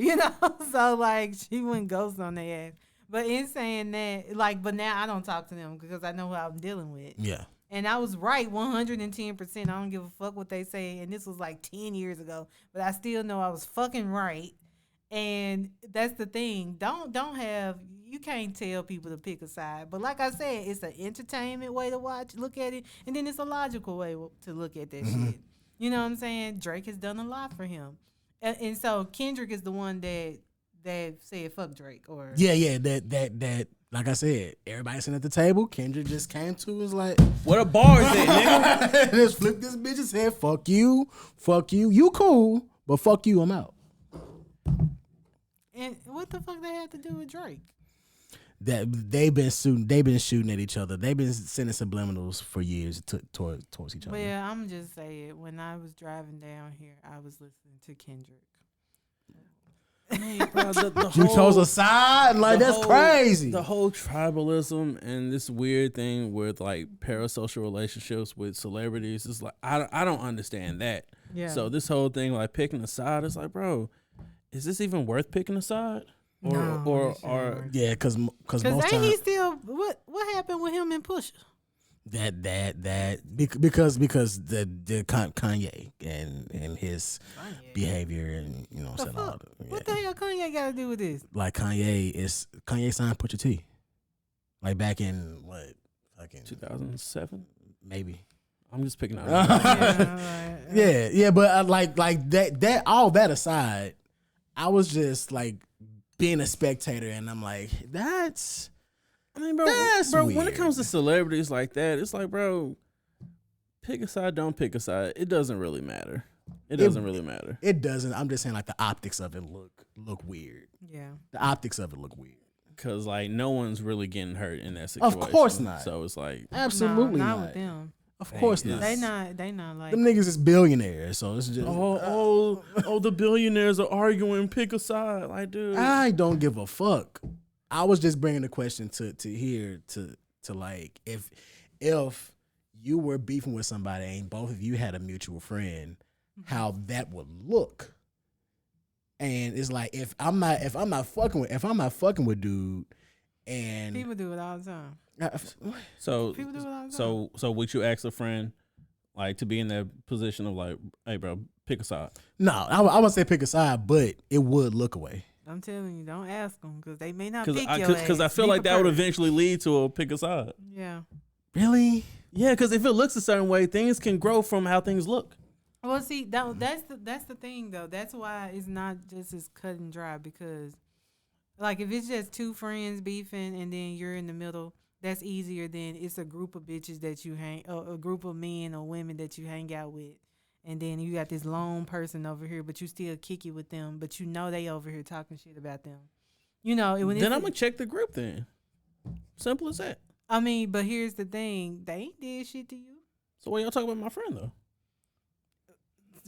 So like she went ghost on their ass. But in saying that, like, but now I don't talk to them because I know who I'm dealing with. Yeah. And I was right 110%. I don't give a fuck what they say. And this was like 10 years ago. But I still know I was fucking right. And that's the thing. You can't tell people to pick a side. But like I said, it's an entertainment way to look at it. And then it's a logical way to look at that shit. You know what I'm saying? Drake has done a lot for him. And so Kendrick is the one that said fuck Drake. Or Yeah, that like I said, everybody sitting at the table, Kendrick just came to was like, What a bar is that, nigga? just flipped this bitch and said, fuck you, you cool, but fuck you, I'm out. And what the fuck they have to do with Drake? That they've been shooting at each other. They've been sending subliminals for years towards each other. Well, I'm just saying, when I was driving down here, I was listening to Kendrick. I mean, bro, You chose a side? Like, that's crazy. The whole tribalism and this weird thing with like parasocial relationships with celebrities is like, I don't understand that. Yeah. So this whole thing, like picking a side, is like, bro, is this even worth picking a side? Or Yeah, because most ain't times he still what happened with him and Pusha? because the Kanye and his behavior and What the hell Kanye got to do with this? like Kanye signed Pusha T, like back in what fucking 2007 maybe. I'm just picking out. Yeah, but like that all that aside, I was just like being a spectator, and I'm like, that's. I mean, bro, weird. When it comes to celebrities like that, it's like, bro, pick a side, don't pick a side. It doesn't really matter. It doesn't really matter. It doesn't. I'm just saying, like, the optics of it look weird. Yeah. The optics of it look weird. Because, like, no one's really getting hurt in that situation. Of course not. So it's like, Absolutely not not. with them. Of course not. They not like Them niggas is billionaires, so it's just. the billionaires are arguing, pick a side. Like, dude. I don't give a fuck. I was just bringing the question to like if you were beefing with somebody and both of you had a mutual friend, how that would look. And it's like if I'm not fucking with dude, and people do it all the time. So People do it all the time. So would you ask a friend like to be in that position of like, hey bro, pick a side? No, I would say pick a side, but it would look away. I'm telling you, don't ask them because they may not pick your ass. Because I feel Be like that would prepared. eventually lead to a pick a side. Yeah. Really? Yeah, because if it looks a certain way, things can grow from how things look. Well, see, that's the thing though. That's why it's not just as cut and dry because, like, if it's just two friends beefing and then you're in the middle, that's easier than it's a group of bitches that you a group of men or women that you hang out with. And then you got this lone person over here, but you still kick it with them, but you know they over here talking shit about them. When then I'm gonna check the group. Then simple as that. I mean, but here's the thing: they ain't did shit to you. So why y'all talking about my friend though?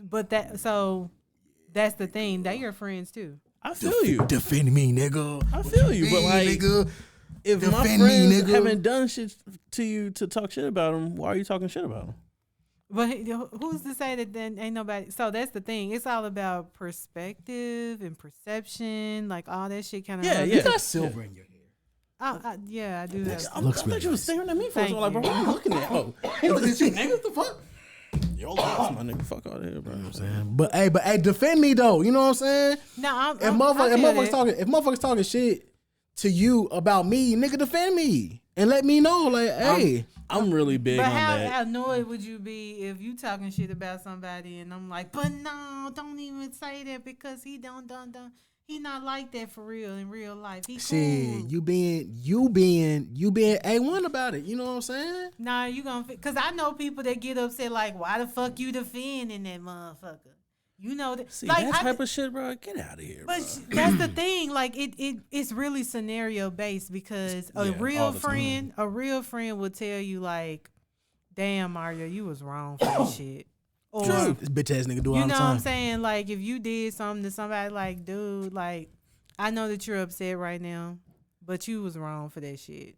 But that's the thing. They your friends too. I feel you. Defend me, nigga. I feel you, but like, nigga. if my Defend me, friends nigga. haven't done shit to you to talk shit about them, why are you talking shit about them? But who's to say that then ain't nobody? So that's the thing. It's all about perspective and perception, like all that shit. Kind of You got silver in your hair. Yeah, I do that. I Looks thought really you was nice. staring at me for Thank so like, bro, what are you looking at? Oh, Hey, look at you, nigga. What the fuck? yo, that's my nigga. Fuck out of here, bro. You know what I'm saying? But hey, defend me though. You know what I'm saying? No, If motherfuckers talking shit, to you about me, nigga, defend me and let me know, like, hey. I'm really big But on how that. annoyed would you be if you talking shit about somebody and I'm like, but no, don't even say that because he don't. He not like that for real in real life. He See, cool. you being A1 about it. You know what I'm saying? Nah, you gonna because I know people that get upset like, why the fuck you defending that motherfucker? You know that. See, like, that type of shit, bro. Get out of here, bro. But that's the thing. Like it's really scenario based because a real friend will tell you like, damn, Mario, you was wrong for this shit. Or This bitch ass nigga do all the time. you know what I'm saying? Like if you did something to somebody, like, dude, like I know that you're upset right now, but you was wrong for that shit.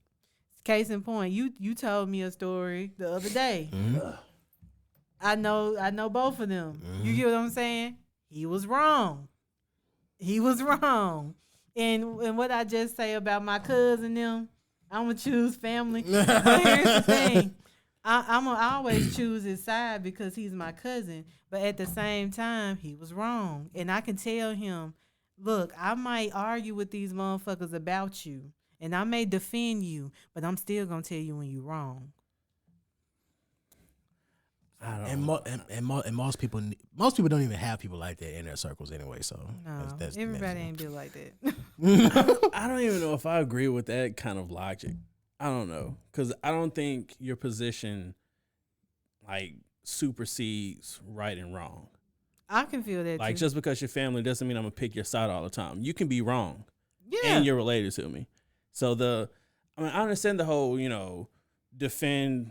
Case in point, you told me a story the other day. I know both of them. You get what I'm saying? He was wrong. And what I just say about my cousin them, I'm gonna choose family. But here's the thing. I always choose his side because he's my cousin. But at the same time, he was wrong. And I can tell him, look, I might argue with these motherfuckers about you. And I may defend you, but I'm still gonna tell you when you're wrong. And most people don't even have people like that in their circles anyway. So No, that's everybody ain't built like that. I don't even know if I agree with that kind of logic. I don't know, because I don't think your position like supersedes right and wrong. I can feel that Like too. just because you're family doesn't mean I'm gonna pick your side all the time. You can be wrong, Yeah. and you're related to me. So I understand the whole, defend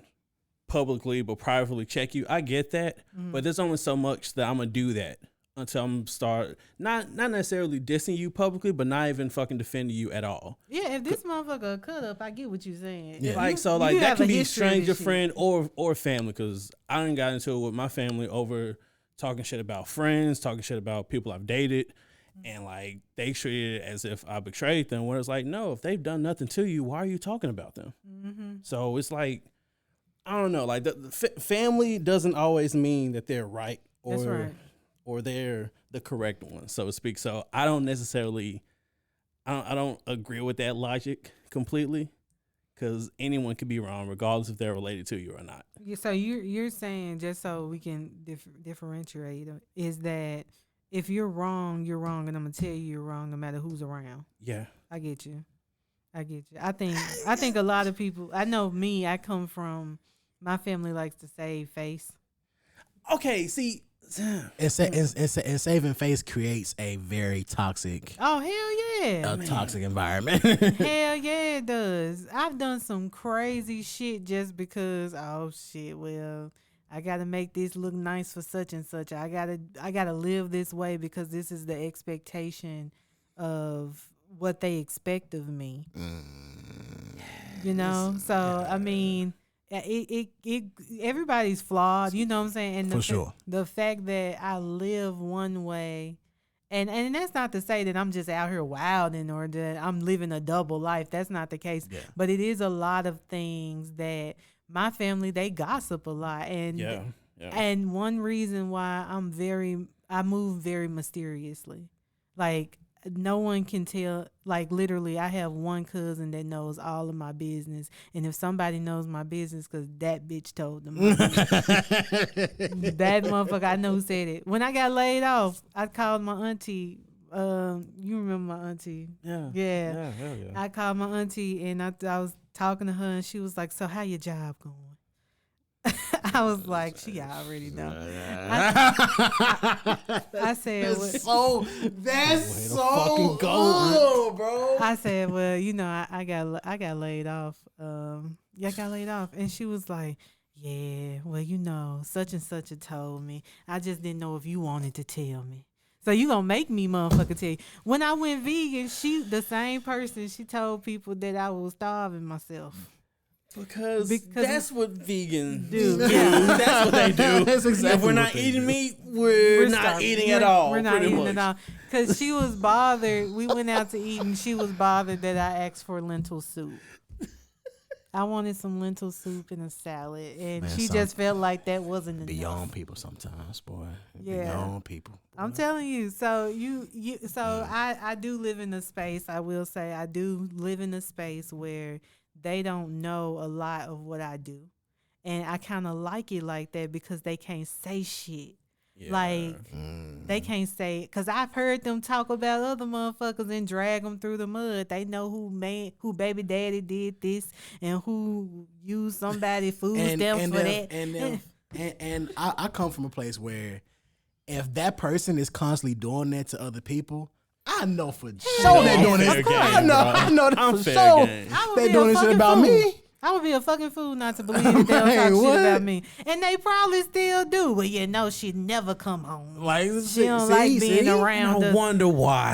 publicly but privately check you. I get that, but there's only so much that I'm gonna do that until I'm start not necessarily dissing you publicly, but not even fucking defending you at all. Yeah, if this motherfucker a cut up, I get what you're saying. Yeah. If Like you that have can a be history of stranger this shit. friend or family, because I done got into it with my family over talking shit about friends, talking shit about people I've dated, and like they treated it as if I betrayed them. Where it's like, no, if they've done nothing to you, why are you talking about them? Mm-hmm. So it's like, I don't know, like the family doesn't always mean that they're right That's right. or they're the correct one, so to speak. So I don't agree with that logic completely, because anyone could be wrong regardless if they're related to you or not. Yeah, so you're saying, just so we can differentiate, is that if you're wrong, you're wrong, and I'm gonna tell you you're wrong no matter who's around. Yeah. I get you. I think a lot of people. I know me. I come from. My family likes to save face. Okay, see, and saving face creates a very toxic, Oh hell yeah! toxic environment. Hell yeah, it does. I've done some crazy shit just because. Oh shit! Well, I gotta make this look nice for such and such. I gotta live this way because this is the expectation of what they expect of me. You know, so I mean, it everybody's flawed. You know what I'm saying? And For sure. The fact that I live one way. And that's not to say that I'm just out here wilding or that I'm living a double life. That's not the case. Yeah. But it is a lot of things that my family, they gossip a lot. And yeah. and one reason why I move very mysteriously. Like no one can tell, like literally I have one cousin that knows all of my business. And if somebody knows my business, because that bitch told them. That motherfucker, I know who said it. When I got laid off, I called my auntie. You remember my auntie? Yeah. Yeah. Yeah, hell yeah. I called my auntie and I was talking to her and she was like, so how your job going? I was like, she already know. I said, That's well, fucking go, bro. I said, well, you know, I got laid off. Yeah, I got laid off, and she was like, yeah, well, you know, such and such had told me. I just didn't know if you wanted to tell me. So you gonna make me motherfucker tell you. When I went vegan, the same person, she told people that I was starving myself. Because that's what vegans do. Yeah. That's what they do. That's exactly if we're what not they eating do. meat, we're not starving. eating at all. We're not pretty eating much. at all. Because she was bothered. We went out to eat, and she was bothered that I asked for lentil soup. I wanted some lentil soup and a salad, and Man, she just felt like that wasn't enough. Beyond people sometimes, boy. Yeah. Beyond people. Boy. I'm telling you. So I do live in a space. I will say I do live in a space where they don't know a lot of what I do, and I kind of like it like that because they can't say shit. Yeah. Like they can't say, because I've heard them talk about other motherfuckers and drag them through the mud. They know who baby daddy did this and who used somebody food stamps for that. And I come from a place where if that person is constantly doing that to other people, I know for sure they're doing this. I know for sure they're doing this shit about me. I would be a fucking fool not to believe that they'll talk shit about me. And they probably still do. Well, you know, she never come home. Like, she don't like being around us. I wonder why.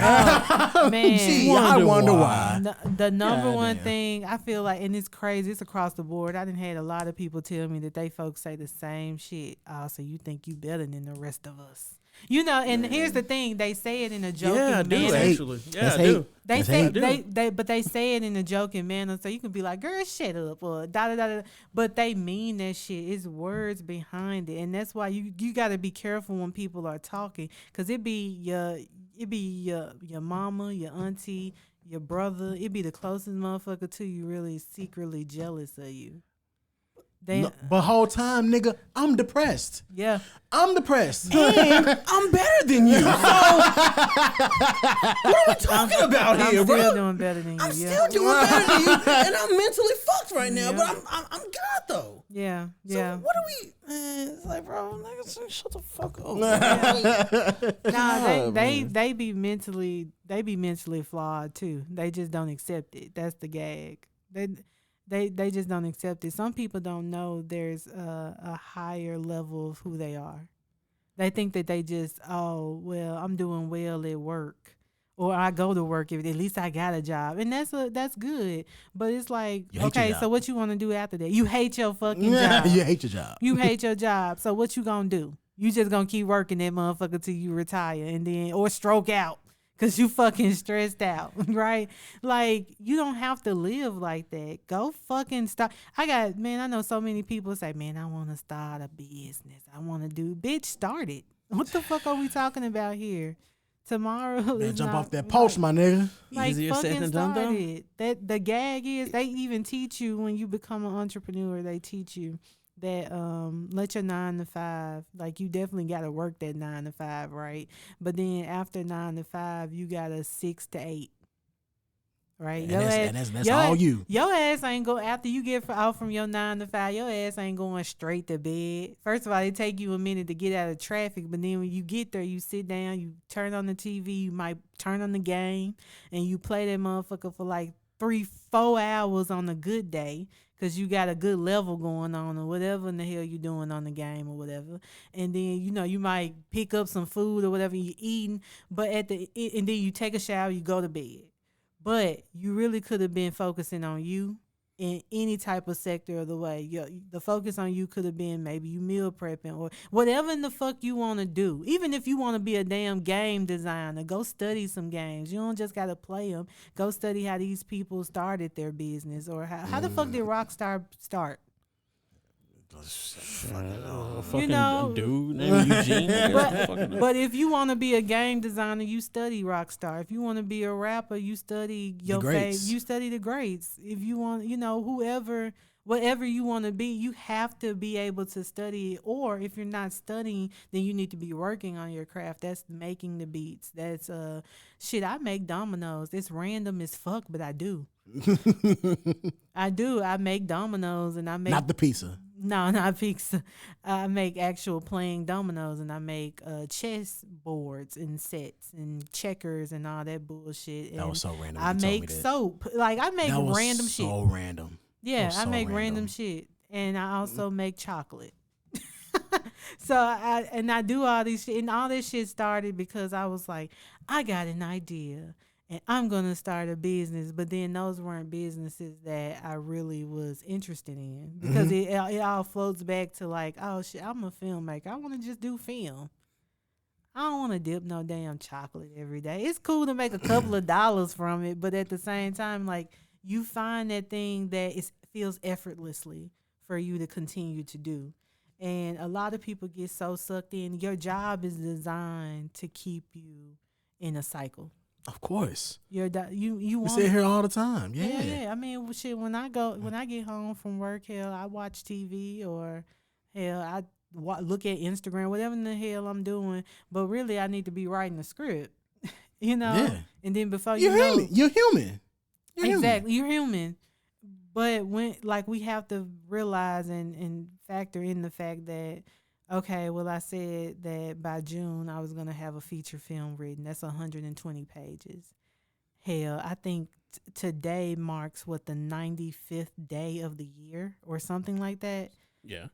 Man. I wonder why. The number one thing, I feel like, and it's crazy, it's across the board. I done had a lot of people tell me that they folks say the same shit. Oh, so you think you better than the rest of us. You know, and here's the thing: they say it in a joking manner. I do actually. Yeah, I do. They say it in a joking manner, so you can be like, "Girl, shut up," or da da da. But they mean that shit. It's words behind it, and that's why you got to be careful when people are talking, because it be your mama, your auntie, your brother. It be the closest motherfucker to you, really secretly jealous of you. But whole time, nigga, I'm depressed. Yeah. I'm depressed. And I'm better than you. So what are we talking about here, bro? I'm still doing better than you. I'm still doing better than you. And I'm mentally fucked right now, but I'm God, though. Yeah. So what are we... it's like, bro, nigga, shut the fuck up. Nah, they be mentally flawed, too. They just don't accept it. That's the gag. They just don't accept it. Some people don't know there's a higher level of who they are. They think that they just, I'm doing well at work, or I go to work, at least I got a job, and that's good. But it's like, okay, so what you want to do after that? You hate your fucking job. You hate your job. You hate your job. So what you gonna do? You just gonna keep working that motherfucker till you retire, and then or stroke out. Cause you fucking stressed out, right? Like, you don't have to live like that. Go fucking start. I know so many people say, man, I want to start a business. I want to do, bitch, start it. What the fuck are we talking about here? Tomorrow is jump off that post, my nigga. Like, easier said than done, though. That the gag is, they even teach you when you become an entrepreneur, they teach you that let your 9 to 5, like, you definitely got to work that 9 to 5, right? But then after 9 to 5, you got a 6 to 8, right? And that's all you. Your ass ain't go after you get out from your 9 to 5. Your ass ain't going straight to bed. First of all, it take you a minute to get out of traffic, but then when you get there, you sit down, you turn on the TV, you might turn on the game, and you play that motherfucker for like 3-4 hours on a good day. Because you got a good level going on or whatever in the hell you doing on the game or whatever. And then, you might pick up some food or whatever you're eating. But and then you take a shower, you go to bed. But you really could have been focusing on you in any type of sector of the way. The focus on you could have been maybe you meal prepping or whatever in the fuck you want to do. Even if you want to be a damn game designer, go study some games. You don't just got to play them. Go study how these people started their business, or how the fuck did Rockstar start? Dude named Eugene. But if you want to be a game designer, you study Rockstar. If you want to be a rapper, you study you study the greats. If you want, whatever you want to be, you have to be able to study. Or if you're not studying, then you need to be working on your craft. That's making the beats. That's shit. I make dominoes. It's random as fuck, but I do. I do. I make dominoes, and I make not the pizza. No, not pizza. I make actual playing dominoes, and I make chess boards and sets and checkers and all that bullshit. And that was so random. I make soap. Like, I make random shit. So random. Yeah, I make random shit, and I also make chocolate. So I do all these shit, and all this shit started because I was like, I got an idea. And I'm going to start a business, but then those weren't businesses that I really was interested in, because it all floats back to like, oh shit, I'm a filmmaker. I want to just do film. I don't want to dip no damn chocolate every day. It's cool to make a couple of dollars from it, but at the same time, like, you find that thing that is feels effortlessly for you to continue to do. And a lot of people get so sucked in. Your job is designed to keep you in a cycle. Of course. You We want sit here all the time. yeah. I mean, shit. When I get home from work, hell, I watch TV or hell, I look at Instagram, whatever in the hell I'm doing. But really, I need to be writing a script, you know. Yeah. And then before You're human. You're human. exactly, you're human. But when we have to realize and factor in the fact that, okay, well, I said that by June I was gonna have a feature film written. That's 120 pages. Hell, I think today marks the 95th day of the year or something like that. Yeah.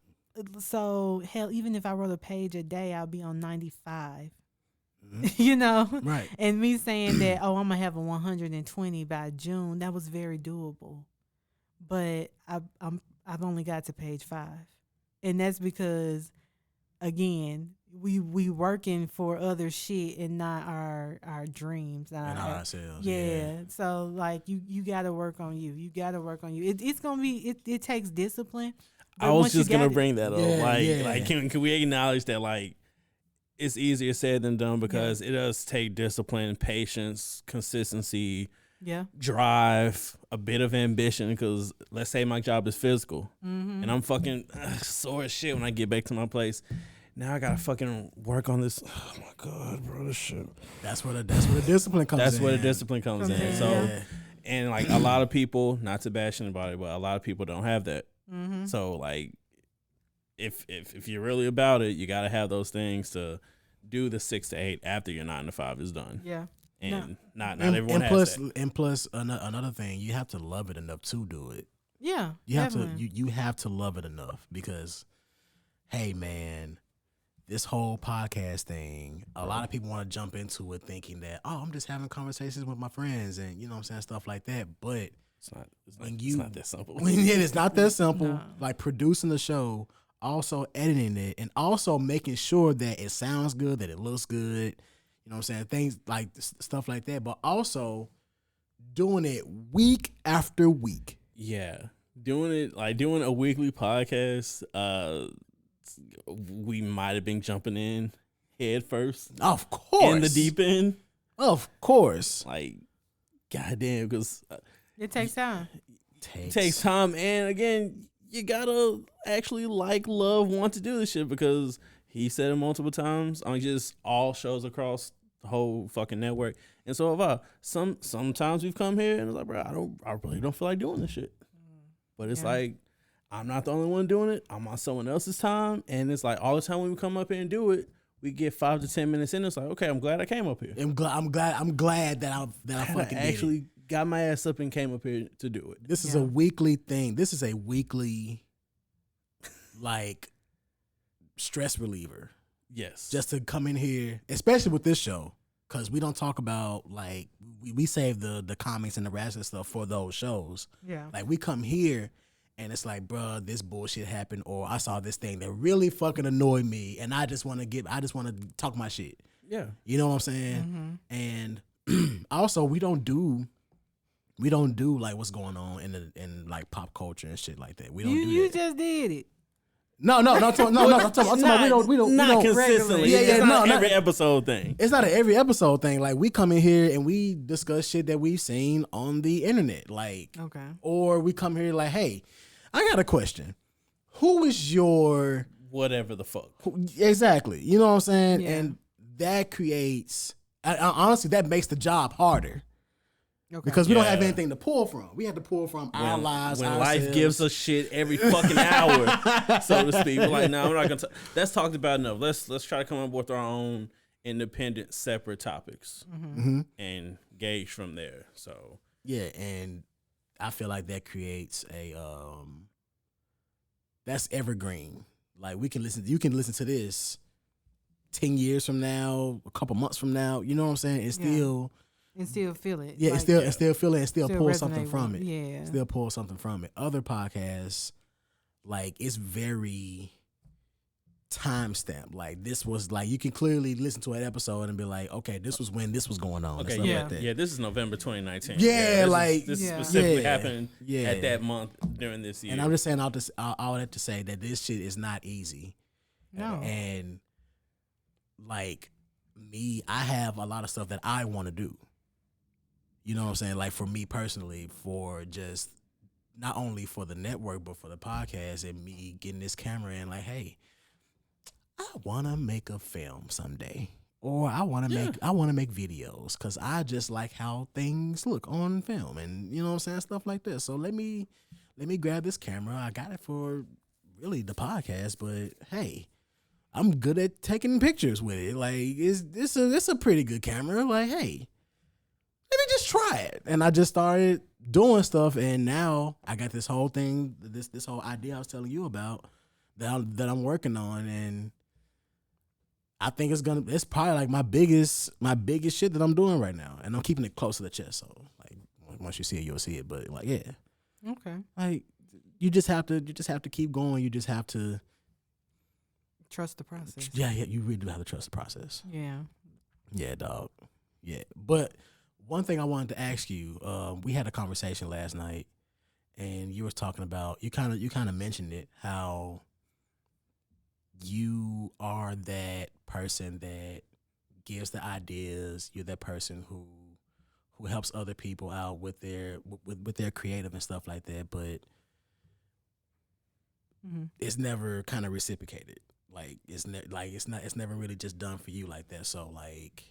So hell, even if I wrote a page a day, I'll be on 95. You know, Right. And me saying that, I'm gonna have a 120 by June, that was very doable. But I've only got to page 5, and that's because, again, we working for other shit and not our dreams And ourselves. yeah. So you got to work on you. You got to work on you. It's gonna be it takes discipline. I was just gonna bring that up. Yeah, Like, can we acknowledge that it's easier said than done because it does take discipline, patience, consistency, drive, a bit of ambition. Because let's say my job is physical, and I'm fucking sore as shit when I get back to my place. Now I gotta fucking work on this. Oh my god, bro, this shit. That's where the discipline comes in. That's where the discipline comes in. So, and a lot of people, not to bash anybody, but a lot of people don't have that. So if you're really about it, you got to have those things to do the 6 to 8 after your 9 to 5 is done. Yeah. And not everyone has that. And plus another thing, you have to love it enough to do it. Yeah. You have to you have to love it enough because, hey man, this whole podcast thing, a lot of people want to jump into it thinking that, I'm just having conversations with my friends and you know what I'm saying, stuff like that. But it's not that simple. It's not that simple. No. Like producing the show, also editing it, and also making sure that it sounds good, that it looks good. You know what I'm saying? Things like stuff like that. But also doing it week after week. Yeah. Doing a weekly podcast, we might have been jumping in head first. Of course. In the deep end. Of course. Goddamn, because it takes time. It takes time, and again, you gotta actually love, want to do this shit because he said it multiple times on just all shows across the whole fucking network. And so have I. Sometimes we've come here and it's like, bro, I really don't feel like doing this shit. But it's I'm not the only one doing it. I'm on someone else's time, and it's all the time when we come up here and do it, we get 5 to 10 minutes in. It's okay, I'm glad I came up here. I'm glad that I fucking actually got my ass up and came up here to do it. This is a weekly thing. This is a weekly, stress reliever. Yes. Just to come in here, especially with this show, because we don't talk about, we save the comics and the rest of stuff for those shows. Yeah. We come here, and it's bruh, this bullshit happened, or I saw this thing that really fucking annoyed me, and I just want to talk my shit. Yeah. You know what I'm saying? And also, we don't do what's going on in pop culture and shit like that. We don't do that. You just did it. No. I'm talking about we don't not consistently. Yeah, it's not no, every episode thing. It's not an every episode thing. We come in here and we discuss shit that we've seen on the internet. Okay. Or we come here hey, I got a question. Who is your whatever the fuck? Exactly. You know what I'm saying? Yeah. And that creates honestly that makes the job harder. Okay. Because we don't have anything to pull from. We have to pull from our lives. When ourselves. life gives us shit every fucking hour, so to speak. We're no, we're not gonna. That's talked about enough. Let's try to come up with our own independent, separate topics and gauge from there. So yeah, and I feel like that creates that's evergreen. You can listen to this 10 years from now, a couple months from now. You know what I'm saying? It's still. And still feel it. Yeah, and still feel it and still pull something from it. Yeah. Still pull something from it. Other podcasts, it's very timestamp. Like this was like you can clearly listen to an episode and be like, okay, this was when this was going on. Okay, and stuff yeah. like that. Yeah, this is November 2019. Yeah, this Yeah. specifically Yeah. happened Yeah. at that month during this year. And I'm just saying all that to say that this shit is not easy. No. And like me, I have a lot of stuff that I want to do. You know what I'm saying? Like for me personally, for just not only for the network, but for the podcast and me getting this camera in, like, hey, I want to make a film someday. Or I want to make videos because I just like how things look on film and you know what I'm saying, stuff like this. So let me grab this camera. I got it for really the podcast, but hey, I'm good at taking pictures with it. Like it's a pretty good camera. Like, hey, let me just try it. And I just started doing stuff, and now I got this whole thing, this whole idea I was telling you about that I'm working on, and I think it's probably like my biggest shit that I'm doing right now, and I'm keeping it close to the chest. So like once you see it, you'll see it. But like yeah, Okay. like you just have to keep going. You just have to Trust the process. yeah. You really do have to trust the process. Yeah. Yeah, dog. Yeah, but one thing I wanted to ask you, we had a conversation last night, and you were talking about you kind of mentioned it, how you are that person that gives the ideas. You're that person who helps other people out with their creative and stuff like that, but it's never kind of reciprocated. Like it's never really just done for you like that. So like,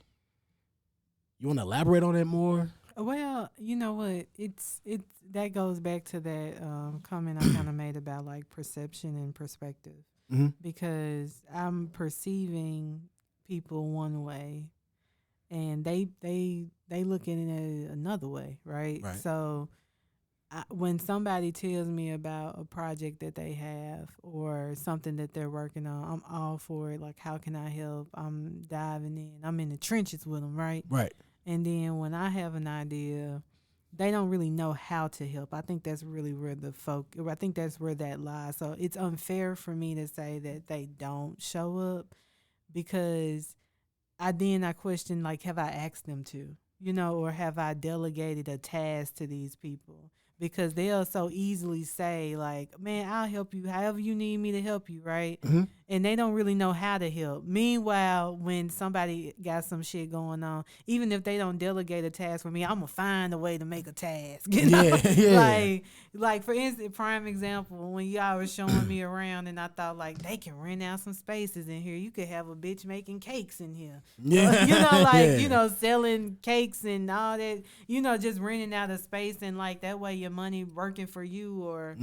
you want to elaborate on that more? Well, you know what? It's that goes back to that comment I kind of made about like perception and perspective, because I'm perceiving people one way, and they looking at it another way, right? Right. So when somebody tells me about a project that they have or something that they're working on, I'm all for it. Like, how can I help? I'm diving in. I'm in the trenches with them, right? Right. And then when I have an idea, they don't really know how to help. I think that's really where I think that's where that lies. So it's unfair for me to say that they don't show up, because I question, like, have I asked them to, or have I delegated a task to these people? Because they'll so easily say, like, man, I'll help you however you need me to help you, right? And they don't really know how to help. Meanwhile, when somebody got some shit going on, even if they don't delegate a task for me, I'm going to find a way to make a task. Yeah. Like, for instance, prime example, when y'all was showing me around, and I thought, like, they can rent out some spaces in here. You could have a bitch making cakes in here. Yeah. Selling cakes and all that, just renting out a space, and, like, that way your money working for you, or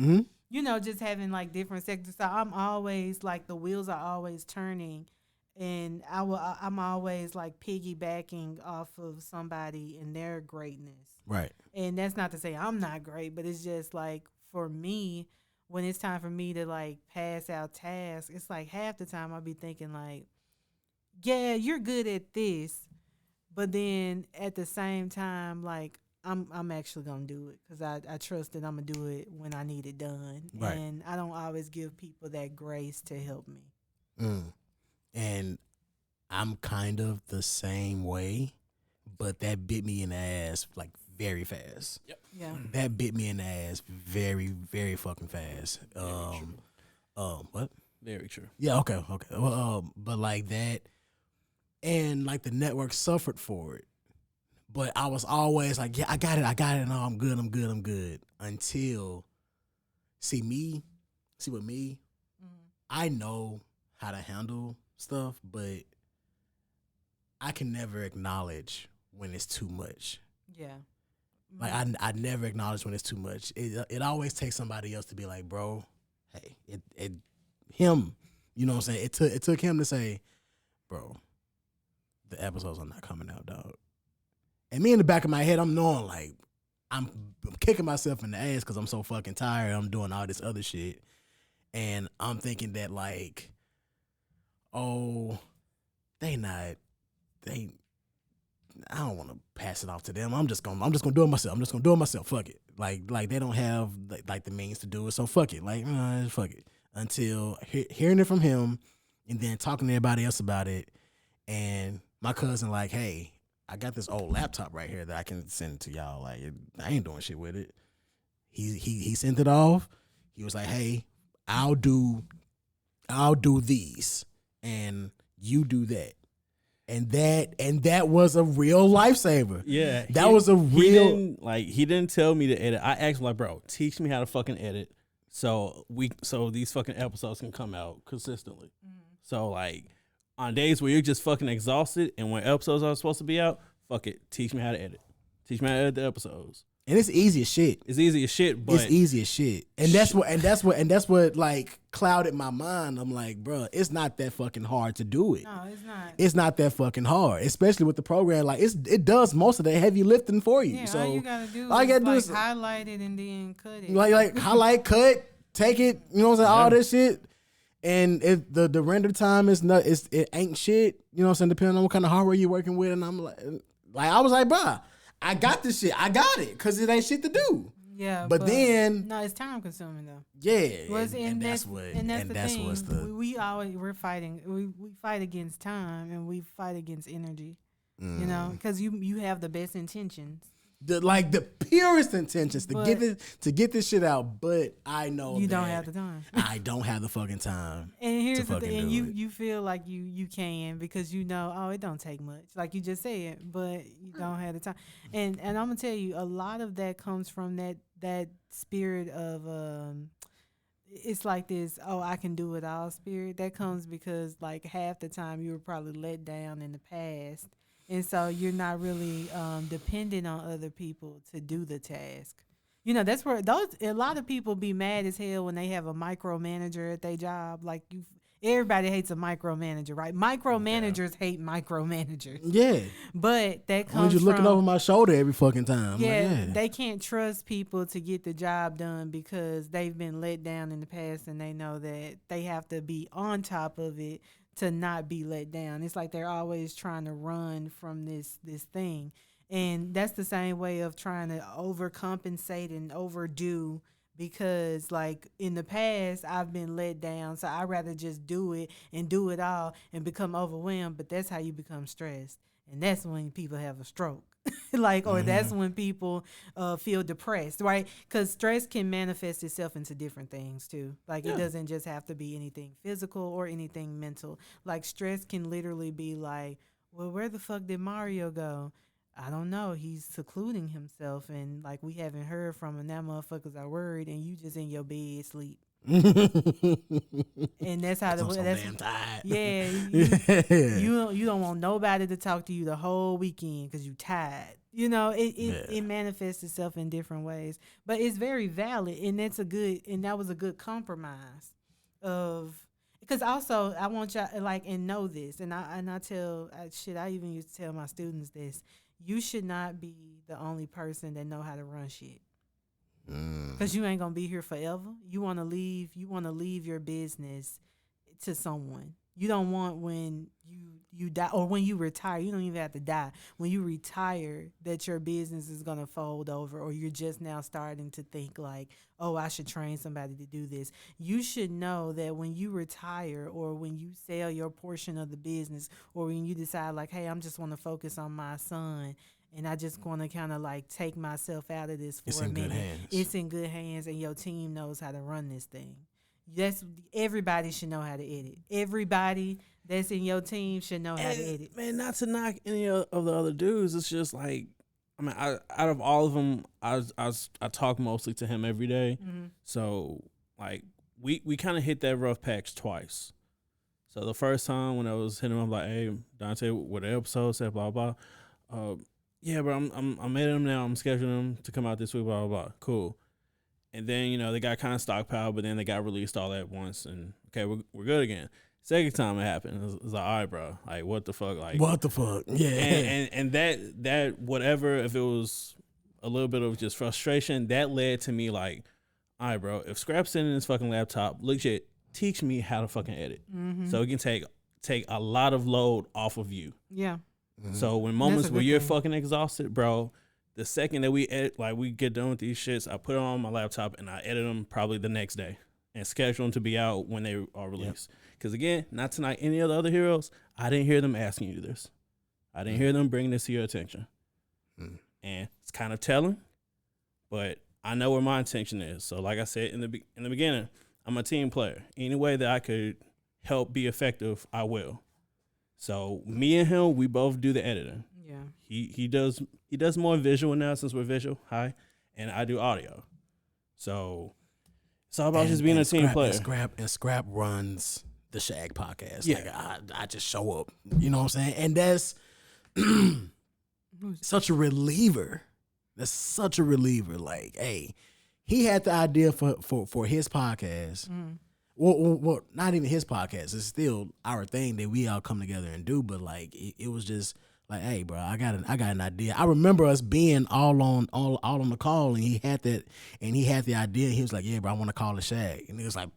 just having like different sectors. So I'm always like, the wheels are always turning, and I'm always like piggybacking off of somebody and their greatness. Right. And that's not to say I'm not great, but it's just like, for me, when it's time for me to like pass out tasks, it's like half the time I'll be thinking like, yeah, you're good at this, but then at the same time, like, I'm actually gonna do it because I trust that I'm gonna do it when I need it done. Right. And I don't always give people that grace to help me. And I'm kind of the same way, but that bit me in the ass like very fast. Yep. Yeah. That bit me in the ass very, very fucking fast. What? Very true. Yeah. Okay. Well, but like that, and like the network suffered for it. But I was always like, yeah, I got it. No, I'm good. Until, with me, I know how to handle stuff, but I can never acknowledge when it's too much. Yeah. Like, I never acknowledge when it's too much. It always takes somebody else to be like, bro, hey, him, you know what I'm saying? It took him to say, bro, the episodes are not coming out, dog. And me in the back of my head, I'm knowing, like, I'm kicking myself in the ass because I'm so fucking tired. I'm doing all this other shit. And I'm thinking that, like, oh, I don't want to pass it off to them. I'm just gonna do it myself. Fuck it. Like they don't have like the means to do it, so fuck it. Like, fuck it. Until hearing it from him, and then talking to everybody else about it. And my cousin like, hey, I got this old laptop right here that I can send to y'all. Like, I ain't doing shit with it. He sent it off. He was like, hey, I'll do these, and you do that. And that was a real lifesaver. Yeah, that was a real. He didn't tell me to edit. I asked him like, bro, teach me how to fucking edit, so these fucking episodes can come out consistently. So like on days where you're just fucking exhausted, and when episodes are supposed to be out, fuck it, teach me how to edit. Teach me how to edit the episodes. And it's easy as shit. It's easy as shit, but it's easy as shit. And that's what like clouded my mind. I'm like, bro, it's not that fucking hard to do it. No, it's not. It's not that fucking hard, especially with the program. Like it does most of the heavy lifting for you. Yeah, so all you gotta do is highlight it and then cut it. Like highlight, cut, take it. You know what I'm saying? All this shit. And the render time is not. It ain't shit. You know what I'm saying? Depending on what kind of hardware you're working with. And I'm like I was like, bro, I got this shit. I got it because it ain't shit to do. Yeah, but then no, it's time consuming though. Yeah, and that's the thing. We're fighting. We fight against time and we fight against energy. You know, because you have the best intentions. The purest intentions to get this shit out, but I know you don't have the time. I don't have the fucking time. And here's the thing: you feel like you can because you know, it don't take much, like you just said, but you don't have the time. And I'm gonna tell you, a lot of that comes from that spirit of it's like this, I can do it all spirit. That comes because like half the time you were probably let down in the past. And so you're not really dependent on other people to do the task. You know, that's where a lot of people be mad as hell when they have a micromanager at their job. Like everybody hates a micromanager, right? Micromanagers hate micromanagers. Yeah. But that comes from looking over my shoulder every fucking time. Yeah, they can't trust people to get the job done because they've been let down in the past and they know that they have to be on top of it to not be let down. It's like they're always trying to run from this thing. And that's the same way of trying to overcompensate and overdo, because like in the past I've been let down, so I'd rather just do it and do it all and become overwhelmed. But that's how you become stressed. And that's when people have a stroke. Or that's when people feel depressed, right? Because stress can manifest itself into different things too. Like it doesn't just have to be anything physical or anything mental. Like stress can literally be like, well, where the fuck did Mario go? I don't know. He's secluding himself, and like we haven't heard from him. That motherfuckers are worried, and you just in your bed sleep. And that's how that's damn tired. Yeah, you don't want nobody to talk to you the whole weekend because you tired. You know, it manifests itself in different ways, but it's very valid, and that was a good compromise of, because also I want y'all and know this, and I even used to tell my students this: you should not be the only person that know how to run shit. Because you ain't gonna be here forever. You want to leave your business to someone. You don't want when you die or when you retire. You don't even have to die. When you retire, that your business is gonna fold over, or you're just now starting to think like, oh, I should train somebody to do this. You should know that when you retire, or when you sell your portion of the business, or when you decide like, hey, I'm just want to focus on my son, and I just want to kind of like take myself out of this for a minute. It's in good hands, and your team knows how to run this thing. Everybody should know how to edit. Everybody that's in your team should know how to edit. Man, not to knock any of the other dudes. It's just like, I mean, out of all of them, I talk mostly to him every day. Mm-hmm. So like we kind of hit that rough patch twice. So the first time when I was hitting him, I'm like, hey, Dante, what the episode said, blah blah. Yeah, bro, I'm editing them now. I'm scheduling them to come out this week, blah, blah, blah. Cool. And then, you know, they got kind of stockpiled, but then they got released all at once. And, okay, we're good again. Second time it happened, it was like, all right, bro. Like, what the fuck? Like, what the fuck? Yeah. And that whatever, if it was a little bit of just frustration, that led to me like, all right, bro, if Scrap's sitting in his fucking laptop, legit, teach me how to fucking edit. Mm-hmm. So it can take a lot of load off of you. Yeah. Mm-hmm. So when moments where you're fucking exhausted, bro, the second that we edit, like we get done with these shits, I put it on my laptop and I edit them probably the next day. and schedule them to be out when they are released. Because again, not tonight. Any of the other heroes, I didn't hear them asking you this. I didn't hear them bringing this to your attention. And it's kind of telling, but I know where my intention is. So like I said in the beginning, I'm a team player. Any way that I could help be effective, I will. So me and him, we both do the editing. Yeah. He does more visual now since we're visual, and I do audio. So it's all about just being a team player. Scrap runs the Shag podcast. Yeah. Like I just show up. You know what I'm saying? And that's such a reliever. That's such a reliever. Like, hey, he had the idea for his podcast. Well, not even his podcast. It's still our thing that we all come together and do. But like, it was just like, hey, bro, I got an idea. I remember us being all on the call, and he had the idea. He was like, yeah, bro, I want to call it Shag, and he was like,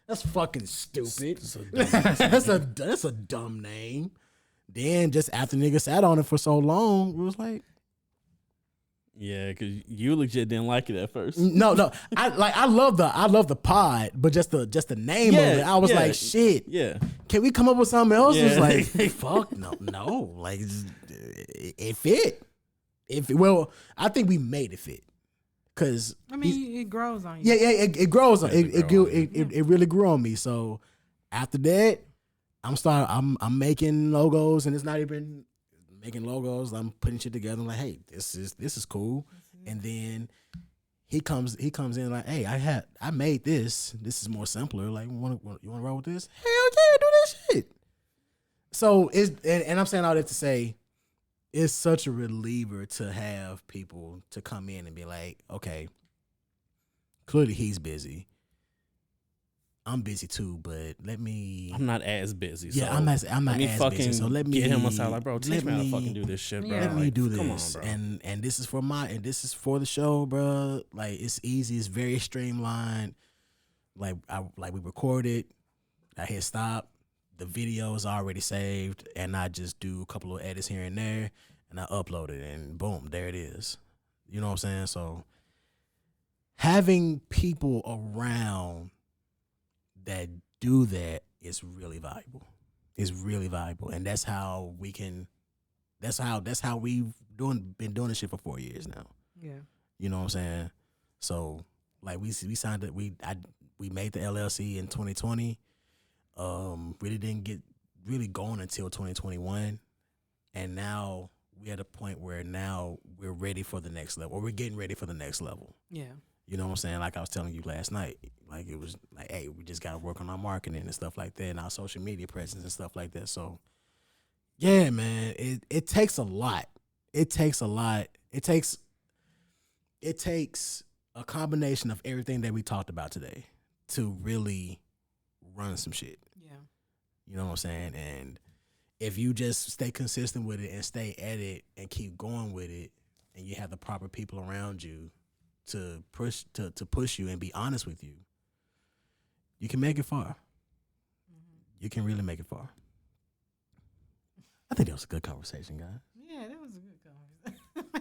that's fucking stupid. That's a dumb name. Then just after nigga sat on it for so long, it was like. Yeah, because you legit didn't like it at first. No, I love the pod, but just the name of it, I was like, shit. Yeah, can we come up with something else? It's like, fuck no, like it fit. Well, I think we made it fit, cause I mean it grows on you. Yeah, it grows on it really grew on me. So after that, I'm making logos, and it's not even. Making logos, I'm putting shit together. I'm like, hey, this is cool. And then he comes in like, hey, I made this. This is more simpler. Like, you want to roll with this? Hell yeah, do this shit. So and I'm saying all that to say, it's such a reliever to have people to come in and be like, okay, clearly he's busy. I'm busy too, but I'm not as busy. Yeah, so I'm not as busy. So let me get him aside, like, bro, teach me how to fucking do this shit, bro. Let me do this. Come on, bro. And this is for the show, bro. Like, it's easy. It's very streamlined. Like we recorded. I hit stop. The video is already saved, and I just do a couple of edits here and there, and I upload it, and boom, there it is. You know what I'm saying? So having people around that do that is really valuable. It's really valuable, and that's how we've been doing this shit for 4 years now. Yeah, you know what I'm saying. So like we signed it. We made the LLC in 2020. Really didn't get really going until 2021, and now we're at a point where now we're ready for the next level. Or we're getting ready for the next level. Yeah. You know what I'm saying? Like I was telling you last night, like it was like, hey, we just got to work on our marketing and stuff like that, and our social media presence and stuff like that. So, yeah, man, it takes a lot. It takes a lot. It takes a combination of everything that we talked about today to really run some shit. Yeah. You know what I'm saying? And if you just stay consistent with it and stay at it and keep going with it, and you have the proper people around you to push you and be honest with you, you can make it far. Mm-hmm. You can really make it far. I think that was a good conversation, guys. Yeah, that was a good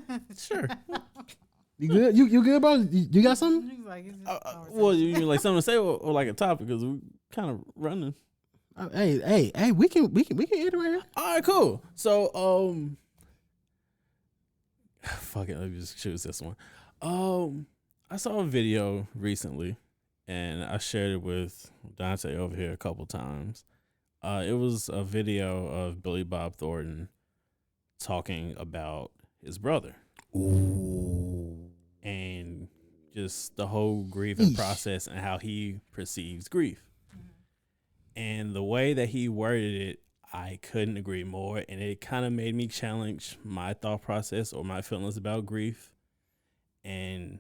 conversation. Sure. You good? You good, bro? You got something? He's like, it's well, you mean like something to say or like a topic, because we kind of running. Hey, we can end it right here. All right, cool. So, fuck it, let me just choose this one. I saw a video recently, and I shared it with Dante over here a couple times. It was a video of Billy Bob Thornton talking about his brother. Ooh. And just the whole grieving process and how he perceives grief. And the way that he worded it, I couldn't agree more. And it kind of made me challenge my thought process or my feelings about grief. And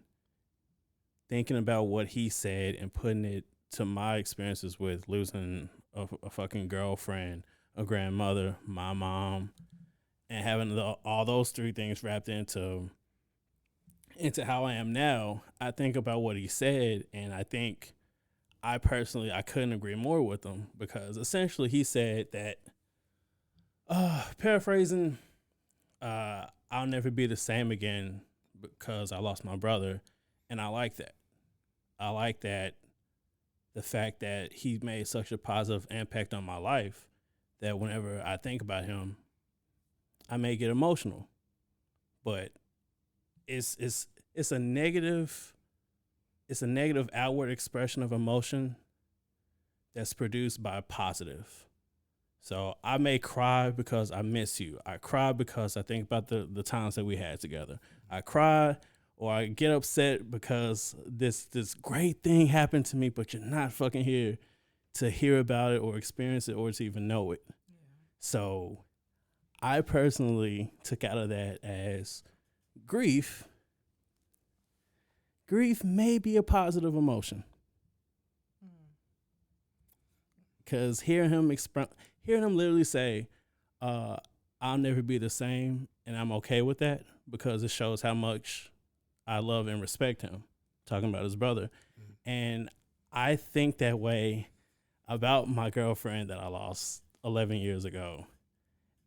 thinking about what he said and putting it to my experiences with losing a fucking girlfriend, a grandmother, my mom, and having all those three things wrapped into how I am now, I think about what he said, and I think I couldn't agree more with him, because essentially he said that, paraphrasing, I'll never be the same again because I lost my brother, and I like that. I like that the fact that he made such a positive impact on my life that whenever I think about him, I may get emotional. But it's a negative outward expression of emotion that's produced by positive. So I may cry because I miss you. I cry because I think about the times that we had together. I cry or I get upset because this great thing happened to me, but you're not fucking here to hear about it or experience it or to even know it. Yeah. So I personally took out of that as grief. Grief may be a positive emotion. Because hearing him literally say, I'll never be the same, and I'm okay with that because it shows how much I love and respect him, talking about his brother. Mm-hmm. And I think that way about my girlfriend that I lost 11 years ago.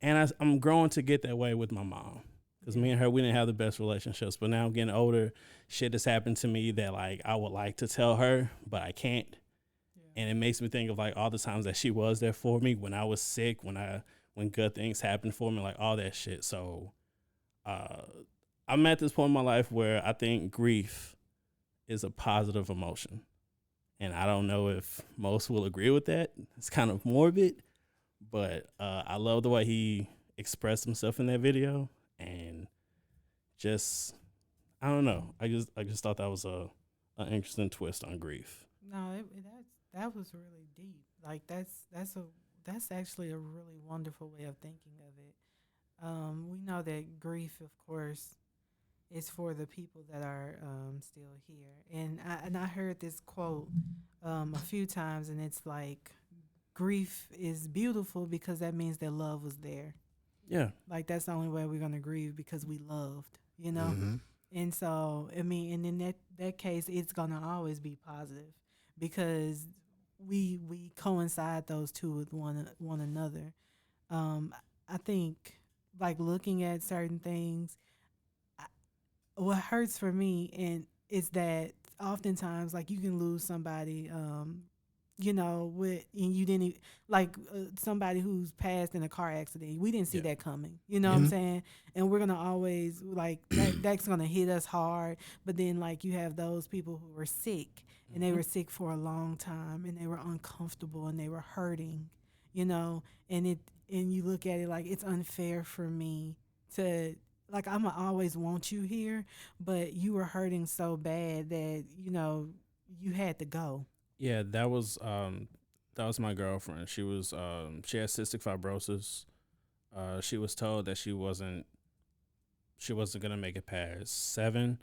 And I'm growing to get that way with my mom. Because me and her, we didn't have the best relationships. But now I'm getting older. Shit has happened to me that, like, I would like to tell her, but I can't. Yeah. And it makes me think of, like, all the times that she was there for me when I was sick, when good things happened for me, like, all that shit. So I'm at this point in my life where I think grief is a positive emotion. And I don't know if most will agree with that. It's kind of morbid. But I love the way he expressed himself in that video. And just, I don't know. I just thought that was an interesting twist on grief. No, that was really deep. Like that's actually a really wonderful way of thinking of it. We know that grief, of course, is for the people that are still here. And I heard this quote a few times, and it's like, grief is beautiful because that means that love was there. Yeah. Like, that's the only way we're going to grieve, because we loved, you know? Mm-hmm. And so, I mean, and in that case, it's going to always be positive because we coincide those two with one another. I think, like, looking at certain things, what hurts for me is that oftentimes, like, you can lose somebody, you know, and you didn't, like, somebody who's passed in a car accident. We didn't see that coming. You know what I'm saying? And we're going to always, like, that's going to hit us hard. But then, like, you have those people who were sick, and they were sick for a long time, and they were uncomfortable, and they were hurting, you know? And you look at it like, it's unfair for me to, like, I'm going to always want you here, but you were hurting so bad that, you know, you had to go. Yeah, that was my girlfriend. She was she had cystic fibrosis. She was told that she wasn't gonna make it past 7.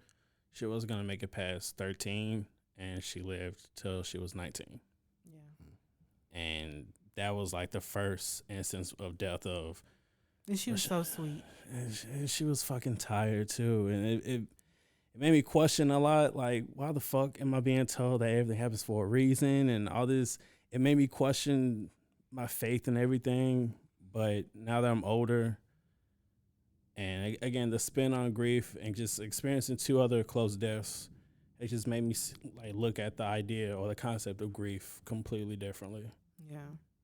She wasn't gonna make it past 13, and she lived till she was 19. Yeah. And that was like the first instance of death of. And she was so sweet. And she was fucking tired too, and it made me question a lot, like, why the fuck am I being told that everything happens for a reason and all this? It made me question my faith and everything. But now that I'm older, and again, the spin on grief and just experiencing 2 other close deaths, it just made me like look at the idea or the concept of grief completely differently. Yeah.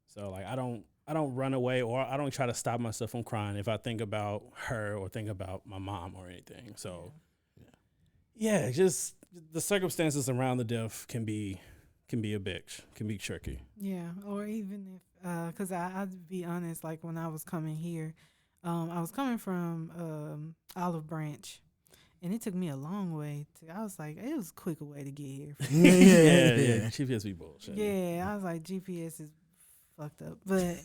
So, like, I don't run away, or I don't try to stop myself from crying if I think about her or think about my mom or anything. So. Yeah, just the circumstances around the death can be a bitch, can be tricky. Yeah, or even if, because I'll be honest, like, when I was coming here, I was coming from Olive Branch, and it took me a long way. I was like, it was a quicker way to get here. yeah. GPS be bullshit. Yeah, I was like, GPS is fucked up. But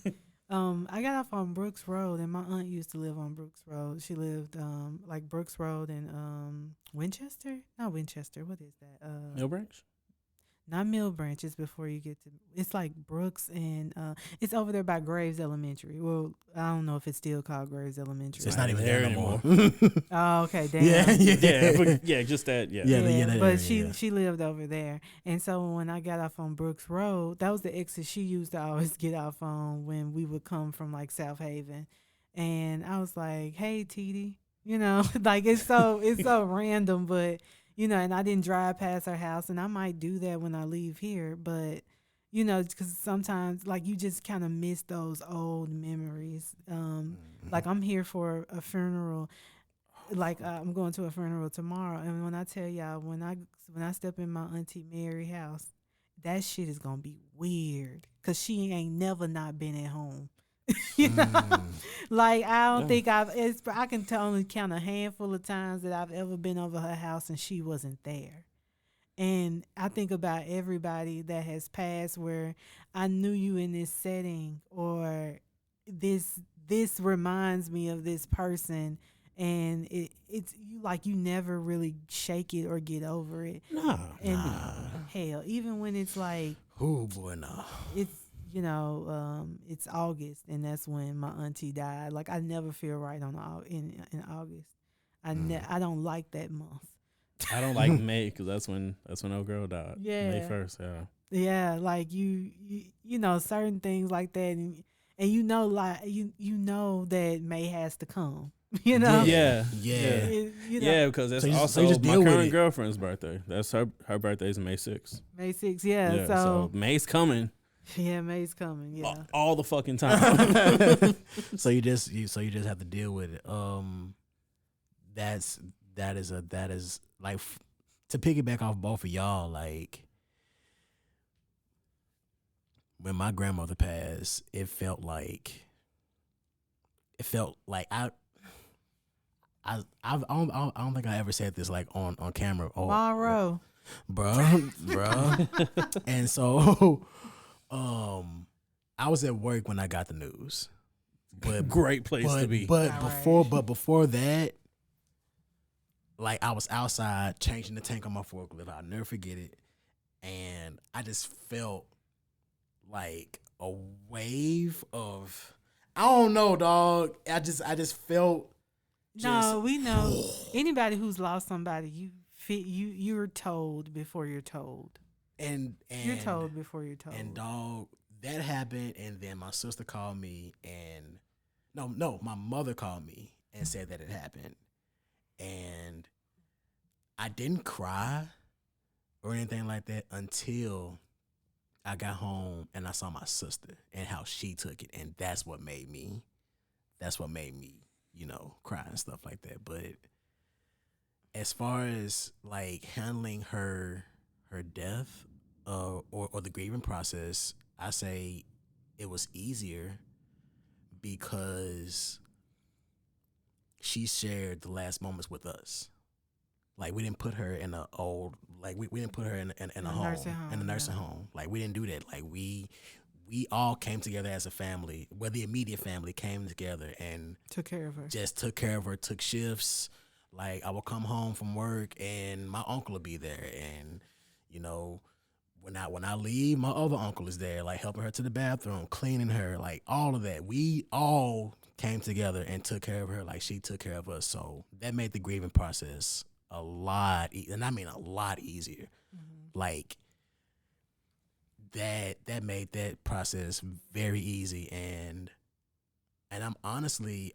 I got off on Brooks Road, and my aunt used to live on Brooks Road. She lived like Brooks Road in Winchester? Not Winchester. What is that? Mill Branch? Not Mill Branch. It's before you get to. It's like Brooks, and it's over there by Graves Elementary. Well, I don't know if it's still called Graves Elementary. It's not even there anymore. Oh, okay. Damn. Yeah, just that. Yeah. But she lived over there, and so when I got off on Brooks Road, that was the exit she used to always get off on when we would come from, like, South Haven, and I was like, "Hey, TD," you know, like, it's so random, but and I didn't drive past her house, and I might do that when I leave here, but because sometimes like you just kind of miss those old memories. Like I'm here for a funeral. Like I'm going to a funeral tomorrow, and when I tell y'all, when I step in my auntie Mary house, that shit is gonna be weird because she ain't never not been at home. Like I don't think I can only count a handful of times that I've ever been over her house and she wasn't there. And I think about everybody that has passed where I knew you in this setting, or this reminds me of this person, and it's you, like you never really shake it or get over it. And hell, even when it's like, oh boy, no. It's it's August, and that's when my auntie died. Like I never feel right in August. I don't like that month. I don't like May because that's when old girl died. Yeah, May 1st. Yeah, like you certain things like that, and like you know that May has to come. Yeah. Because that's so also my current girlfriend's birthday. That's her birthday's May 6th. May 6th, yeah. So May's coming. Yeah, May's coming. Yeah, all the fucking time. So you just have to deal with it. That is like to piggyback off both of y'all. Like when my grandmother passed, it felt like I don't think I ever said this like on camera. Tomorrow, bro. And so, I was at work when I got the news. But great place to be. But before that, like I was outside changing the tank on my forklift. I'll never forget it, and I just felt like a wave of, I don't know, dog. I just felt. No, we know anybody who's lost somebody. You're told before you're told, and you're told before you're told. And dog, that happened, and then my sister called me, and my mother called me and said that it happened, and I didn't cry or anything like that until I got home and I saw my sister and how she took it, and that's what made me, cry and stuff like that. But as far as like handling her death, or the grieving process, I say it was easier because she shared the last moments with us. Like we didn't put her in a old, like we didn't put her in a home, in a nursing home. Like we didn't do that. Like we all came together as a family, where the immediate family came together and took care of her. Just took care of her, took shifts. Like I would come home from work and my uncle would be there, and when I leave, my other uncle is there, like helping her to the bathroom, cleaning her, like all of that. We all came together and took care of her like she took care of us. So that made the grieving process a lot, and I mean a lot easier. Mm-hmm. Like that made that process very easy, and I'm honestly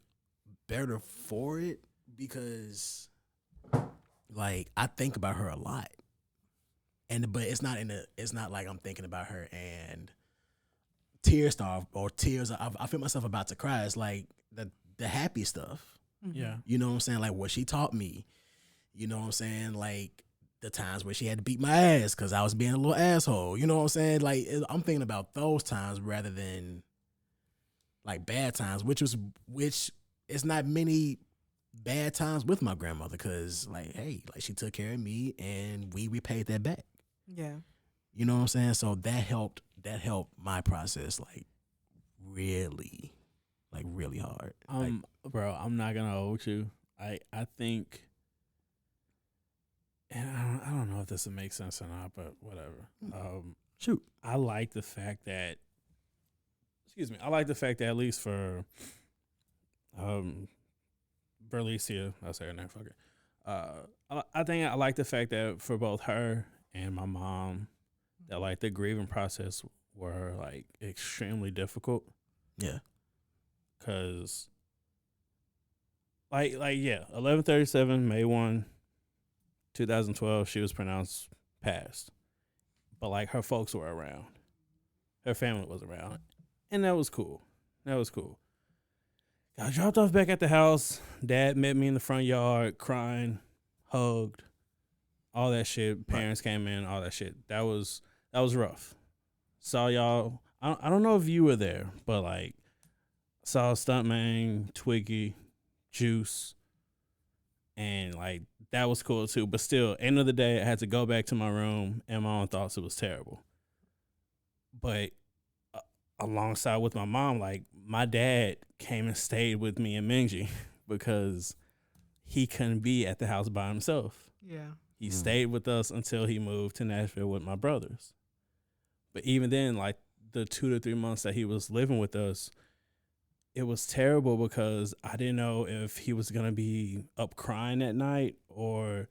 better for it because like I think about her a lot. But it's not like I'm thinking about her and tears start or tears. I feel myself about to cry. It's like the happy stuff. Mm-hmm. Yeah. You know what I'm saying? Like what she taught me. You know what I'm saying? Like the times where she had to beat my ass because I was being a little asshole. You know what I'm saying? Like I'm thinking about those times rather than like bad times, which it's not many bad times with my grandmother because like, hey, like she took care of me and we repaid that back. Yeah. You know what I'm saying? So that helped my process like really hard. Bro, I'm not gonna hold you. I think, and I don't know if this will make sense or not, but whatever. Shoot. I like the fact that at least for Berlicia, I'll say her name, fuck it. I think I like the fact that for both her and my mom, that like the grieving process were like extremely difficult. Yeah. Cause like 11/37, May 1, 2012, she was pronounced passed. But, like, her folks were around. Her family was around. And that was cool. Got dropped off back at the house. Dad met me in the front yard, crying, hugged, all that shit. Parents came in, all that shit. That was rough. Saw y'all. I don't know if you were there, but, like, saw Stuntman, Twiggy, Juice, and, like, that was cool too. But still, end of the day, I had to go back to my room and my own thoughts. It was terrible. But alongside with my mom, like, my dad came and stayed with me in Minji because he couldn't be at the house by himself. Yeah. He stayed with us until he moved to Nashville with my brothers. But even then, like, the 2 to 3 months that he was living with us, it was terrible because I didn't know if he was going to be up crying at night, or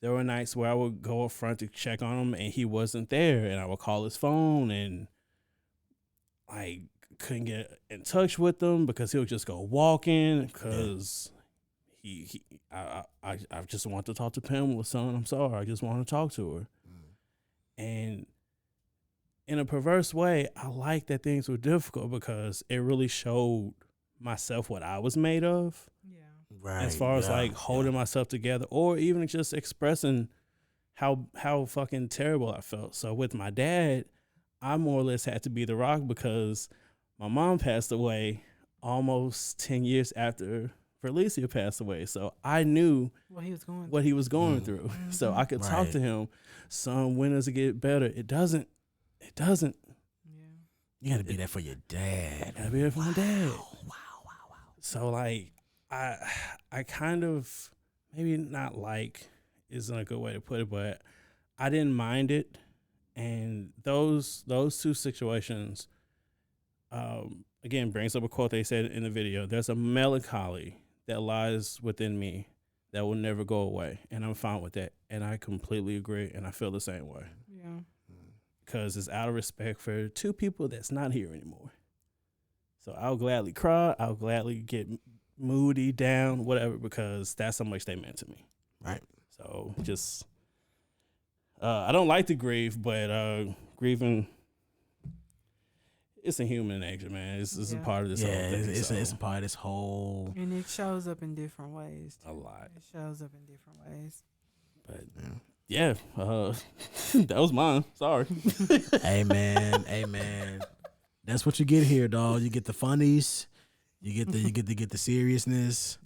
there were nights where I would go up front to check on him and he wasn't there, and I would call his phone and I couldn't get in touch with him because he would just go walking because I just want to talk to Pamela, son. I'm sorry. I just want to talk to her. And in a perverse way, I like that things were difficult because it really showed myself what I was made of. Yeah. Right. As far as like holding myself together, or even just expressing how fucking terrible I felt. So with my dad, I more or less had to be the rock because my mom passed away almost 10 years after Felicia passed away. So I knew what he was going through. So I could talk to him. Son, when does it get better? It doesn't. Yeah. You got to be there for your dad. Gotta be there for my dad. Wow. So, like, I kind of, maybe not like isn't a good way to put it, but I didn't mind it. And those two situations, again, brings up a quote they said in the video. There's a melancholy that lies within me that will never go away. And I'm fine with that. And I completely agree. And I feel the same way. Yeah. Because it's out of respect for two people that's not here anymore. So I'll gladly cry. I'll gladly get moody, down, whatever, because that's how much they meant to me. Right. So just, I don't like to grieve, but grieving, it's a human nature, man. It's a part of this whole thing. It's a part of this whole. And it shows up in different ways. A lot. It shows up in different ways. But yeah, that was mine. Sorry. Amen. That's what you get here, dog. You get the funnies. You get the seriousness.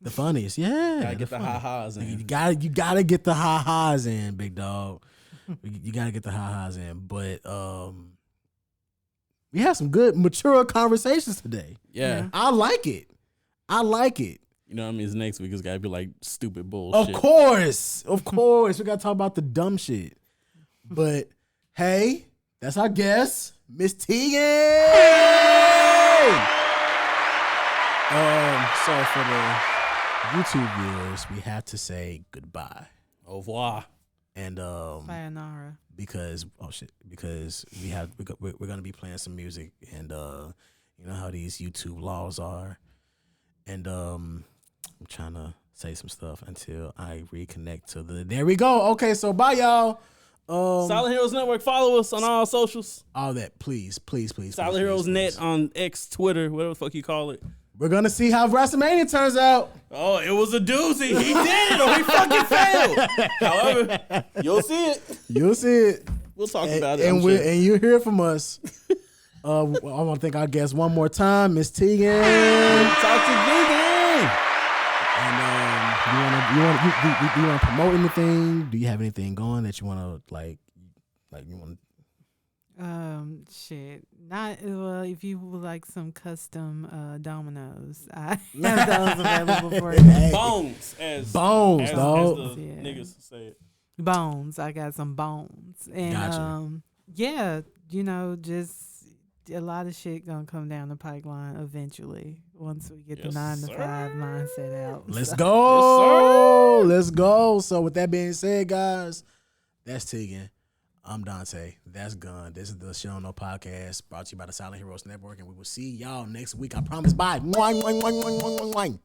The funnies. Yeah. Gotta get the ha-has in. You gotta get the ha-has in, big dog. You gotta get the ha-has in. But we have some good, mature conversations today. Yeah. I like it. You know what I mean? Next week it's gotta be like stupid bullshit. Of course. We gotta talk about the dumb shit. But hey, that's our guest, Miss Tegan. So for the YouTube viewers, we have to say goodbye. Au revoir. And Sayonara. because we're gonna be playing some music, and you know how these YouTube laws are, and I'm trying to say some stuff until I reconnect to the. There we go. Okay, so bye y'all. Silent Heroes Network. Follow us on all socials. All that, please. Silent Heroes Net on X, Twitter, whatever the fuck you call it. We're gonna see how WrestleMania turns out. Oh, it was a doozy. He did it, or he fucking failed. However, you'll see it. We'll talk about it. And you'll hear from us. I want to thank our guest one more time, Miss Tegan. Talk to Tegan. And do you want to promote anything? Do you have anything going that you want to like you want? Shit. Not well. If you would like some custom dominoes, I have those available for you. Bones, as dog. As the niggas say it. Bones. I got some bones, and Gotcha. yeah, you know, just a lot of shit gonna come down the pipeline eventually once we get the 9 to 5 mindset out. Let's go. Let's go. So with that being said, guys, that's Tegan. I'm Dante. That's Gun. This is the Show No Podcast brought to you by the Silent Heroes Network, and we will see y'all next week. I promise. Bye. Mwah, mwah, mwah, mwah, mwah, mwah.